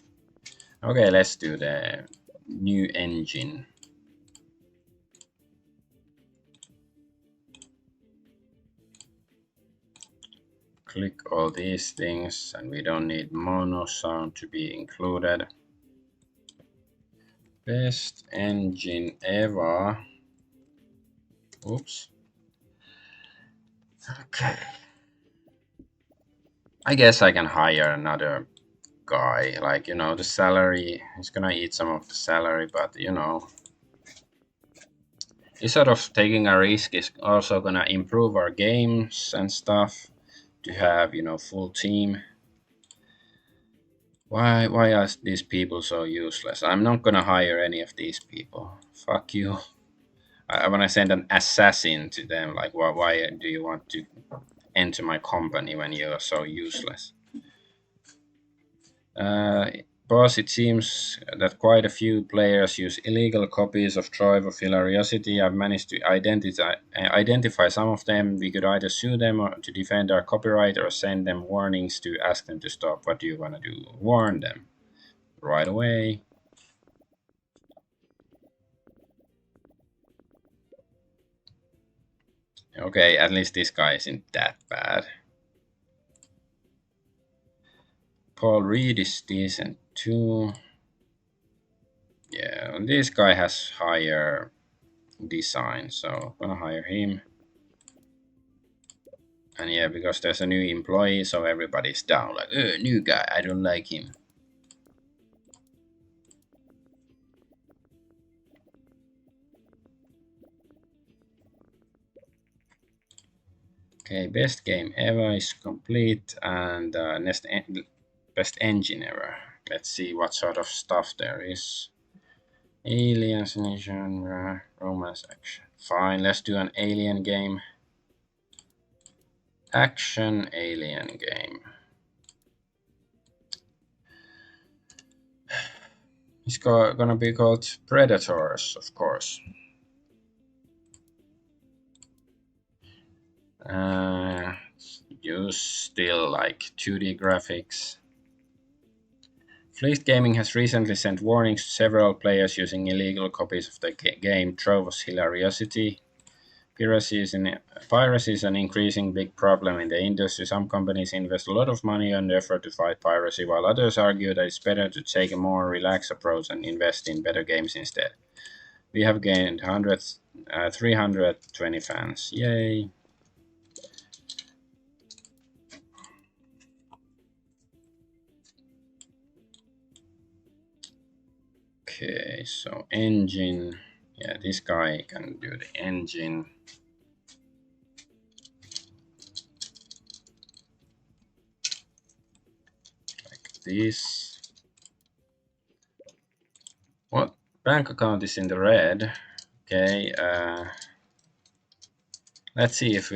Okay, let's do the new engine. Click all these things, and we don't need mono sound to be included. Best engine ever. Oops. Okay. I guess I can hire another guy. Like, the salary is gonna eat some of the salary, but this sort of taking a risk is also gonna improve our games and stuff to have, full team. Why are these people so useless? I'm not gonna hire any of these people. Fuck you. I want to send an assassin to them. Like, why do you want to enter my company when you are so useless? Uh, Boss, it seems that quite a few players use illegal copies of Trove of Hilariosity. I've managed to identify some of them. We could either sue them or to defend our copyright or send them warnings to ask them to stop. What do you want to do? Warn them right away. Okay, at least this guy isn't that bad. Paul Reed is decent too. Yeah, this guy has higher design, so I'm gonna hire him. And yeah, because there's a new employee, so everybody's down. Like, new guy, I don't like him. Okay, best game ever is complete, and best engine ever. Let's see what sort of stuff there is Aliens in genre, romance, action. Fine, let's do an alien game. Action alien game. It's gonna be called Predators, of course. Uh, Use still like 2D graphics. Fleet Gaming has recently sent warnings to several players using illegal copies of the game drove us hilarity. Piracy is an increasing big problem in the industry. Some companies invest a lot of money and effort to fight piracy, while others argue that it's better to take a more relaxed approach and invest in better games instead. We have gained 320 fans. Yay! Okay, so engine. Yeah, this guy can do the engine. Like this. What? Bank account is in the red. Okay, let's see if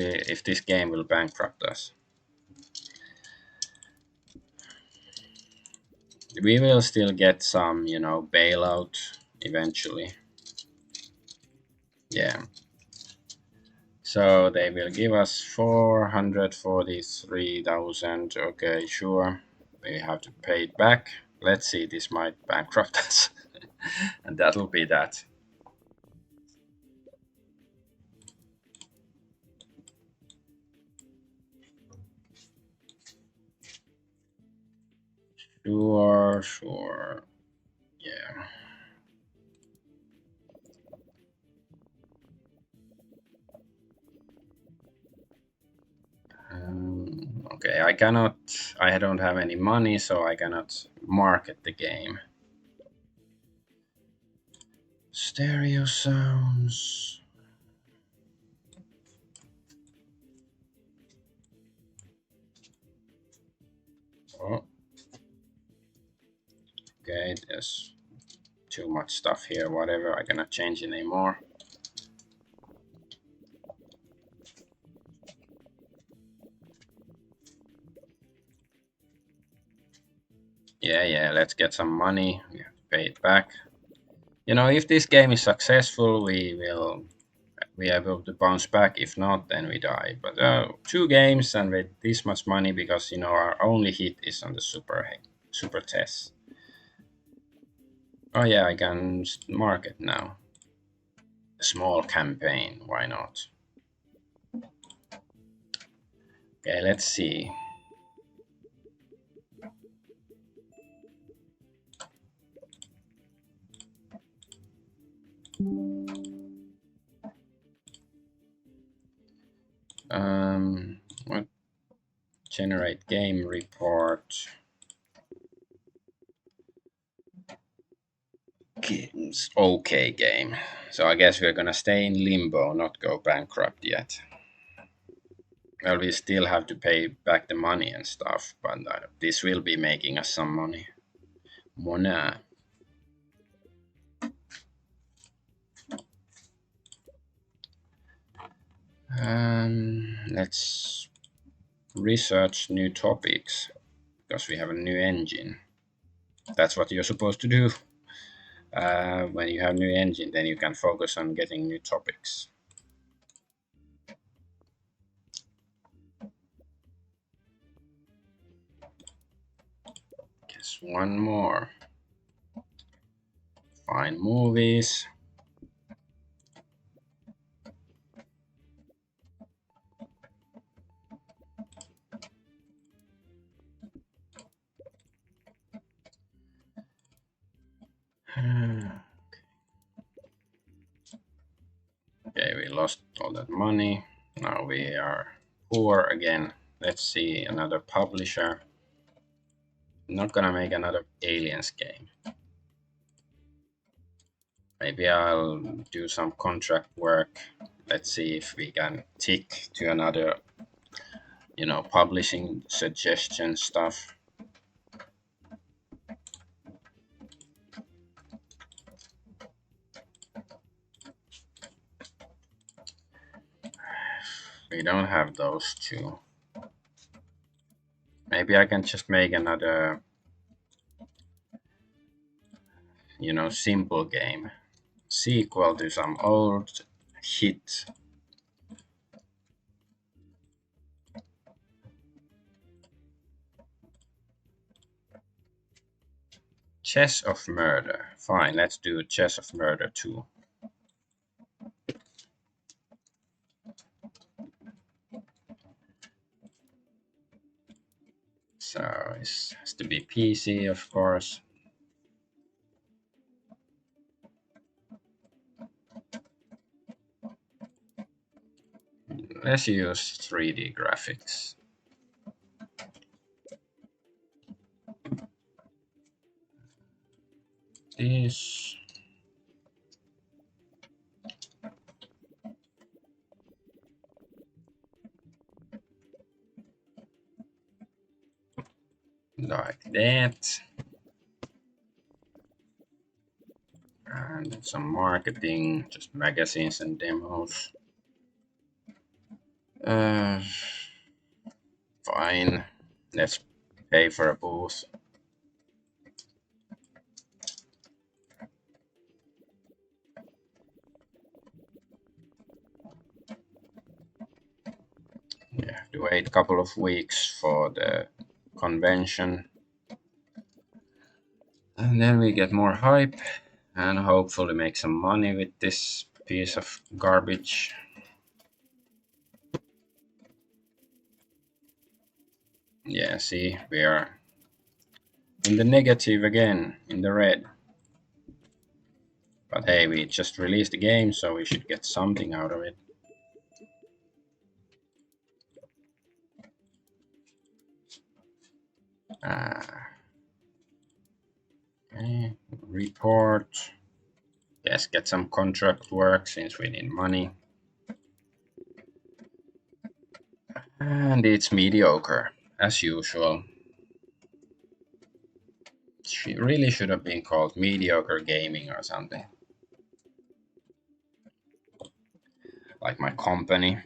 this game will bankrupt us. We will still get some, bailout eventually. Yeah. So they will give us 443,000. Okay, sure. We have to pay it back. Let's see, this might bankrupt us. And that'll be that. Sure, sure. Yeah. Okay, I don't have any money, so I cannot market the game. Stereo sounds. Oh, okay, there's too much stuff here. Whatever, I cannot change it anymore. Yeah, let's get some money. We have to pay it back. If this game is successful, we are able to bounce back. If not, then we die. But two games and with this much money because our only hit is on the super test. Oh yeah, I can market now. A small campaign, why not? Okay, let's see. What generate game report? Games, okay game. So I guess we're gonna stay in limbo, not go bankrupt yet. Well, we still have to pay back the money and stuff, but this will be making us some money. Mona. Let's research new topics because we have a new engine. That's what you're supposed to do. When you have new engine, then you can focus on getting new topics. Guess one more. Find movies. Okay, we lost all that money. Now we are poor again. Let's see another publisher. Not gonna make another aliens game. Maybe I'll do some contract work. Let's see if we can tick to another, publishing suggestion stuff. We don't have those two. Maybe I can just make another, simple game. Sequel to some old hit. Chess of Murder. Fine, let's do Chess of Murder 2. So it has to be PC, of course. Let's use 3D graphics. This. Like that. And some marketing, just magazines and demos. Uh, Fine. Let's pay for a booth. We have to wait a couple of weeks for the convention. And then we get more hype and hopefully make some money with this piece of garbage. Yeah, see, we are in the negative again, in the red. But hey, we just released the game, so we should get something out of it. Okay. Report. Yes, get some contract work since we need money. And it's mediocre, as usual. She really should have been called Mediocre Gaming or something. Like my company.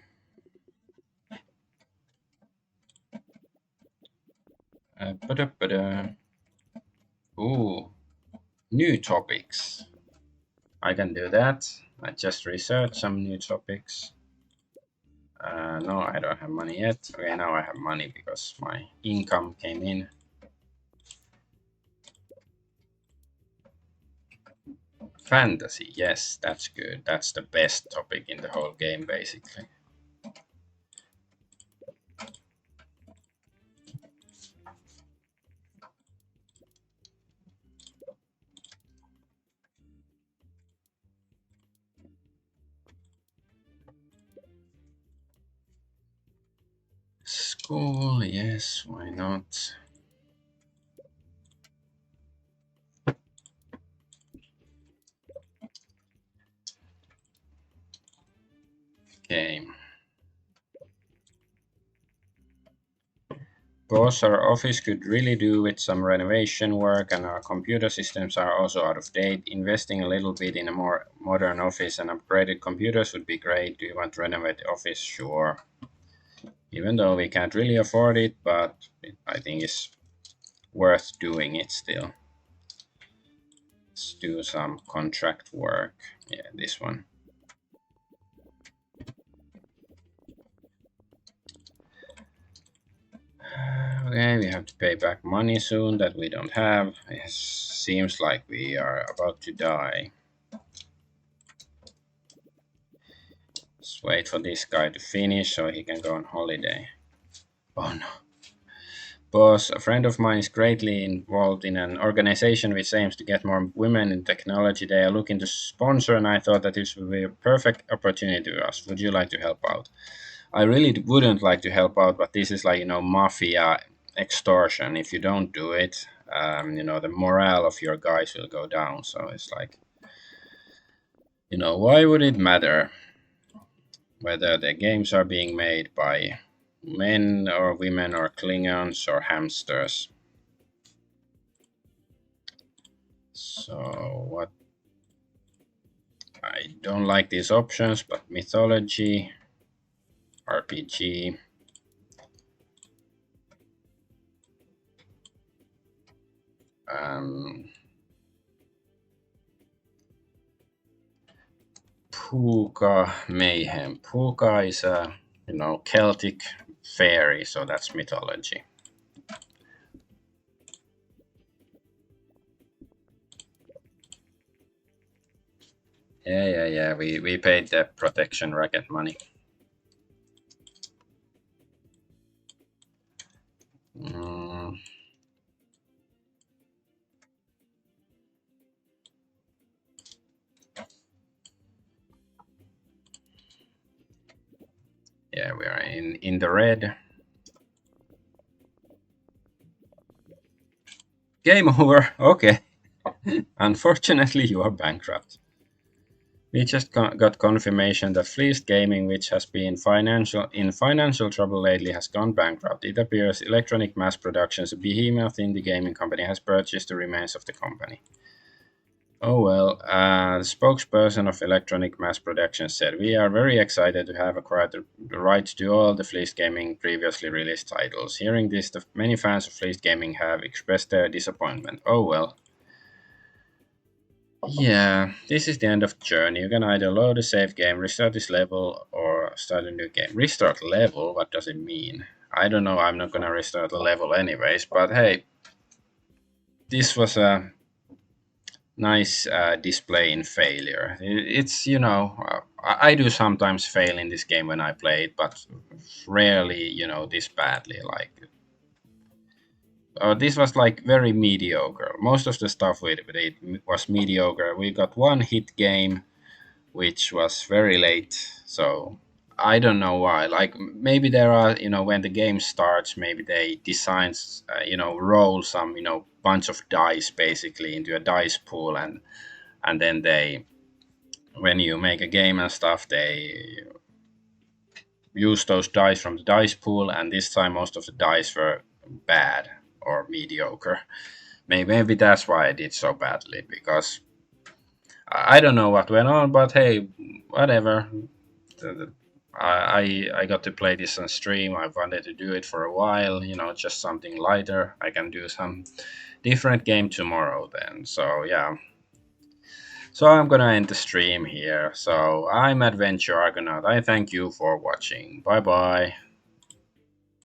Ooh, new topics. I can do that. I just researched some new topics. No, I don't have money yet. Okay, now I have money because my income came in. Fantasy, yes, that's good. That's the best topic in the whole game, basically. School, yes, why not? Game. Boss, our office could really do with some renovation work, and our computer systems are also out of date. Investing a little bit in a more modern office and upgraded computers would be great. Do you want to renovate the office? Sure. Even though we can't really afford it, but I think it's worth doing it still. Let's do some contract work. Yeah, this one. Okay, we have to pay back money soon that we don't have. It seems like we are about to die. Let's wait for this guy to finish so he can go on holiday. Oh no. Boss, a friend of mine is greatly involved in an organization which aims to get more women in technology. They are looking to sponsor, and I thought that this would be a perfect opportunity to us. Would you like to help out? I really wouldn't like to help out, but this is like, mafia extortion. If you don't do it, the morale of your guys will go down. So it's like, why would it matter whether the games are being made by men or women or Klingons or hamsters? So what? I don't like these options, but mythology. RPG. Um, Puka Mayhem. Puka is a Celtic fairy, so that's mythology. Yeah. We paid the protection racket money. Mm, yeah, we are in the red. Game over. Okay. Unfortunately, you are bankrupt. We just got confirmation that Fleeced Gaming, which has been financial trouble lately, has gone bankrupt. It appears Electronic Mass Productions, a behemoth indie gaming company, has purchased the remains of the company. Oh well, the spokesperson of Electronic Mass Productions said, "We are very excited to have acquired the rights to all the Fleeced Gaming previously released titles. Hearing this, many fans of Fleeced Gaming have expressed their disappointment." Oh well. Yeah, this is the end of the journey. You can either load a save game, restart this level, or start a new game. Restart level? What does it mean? I don't know. I'm not gonna restart the level anyways. But hey, this was a nice display in failure. It's I do sometimes fail in this game when I play it, but rarely this badly. Like this was like very mediocre. Most of the stuff with it was mediocre. We got one hit game which was very late. So I don't know why. Like maybe there are, when the game starts, maybe they design, roll some, bunch of dice basically into a dice pool, and then they, when you make a game and stuff, they use those dice from the dice pool, and this time most of the dice were bad or mediocre. Maybe that's why I did so badly because I don't know what went on, but hey, whatever. I got to play this on stream. I wanted to do it for a while, just something lighter. I can do some different game tomorrow then. So yeah. So I'm gonna end the stream here. So I'm Adventure Argonaut. I thank you for watching. Bye bye.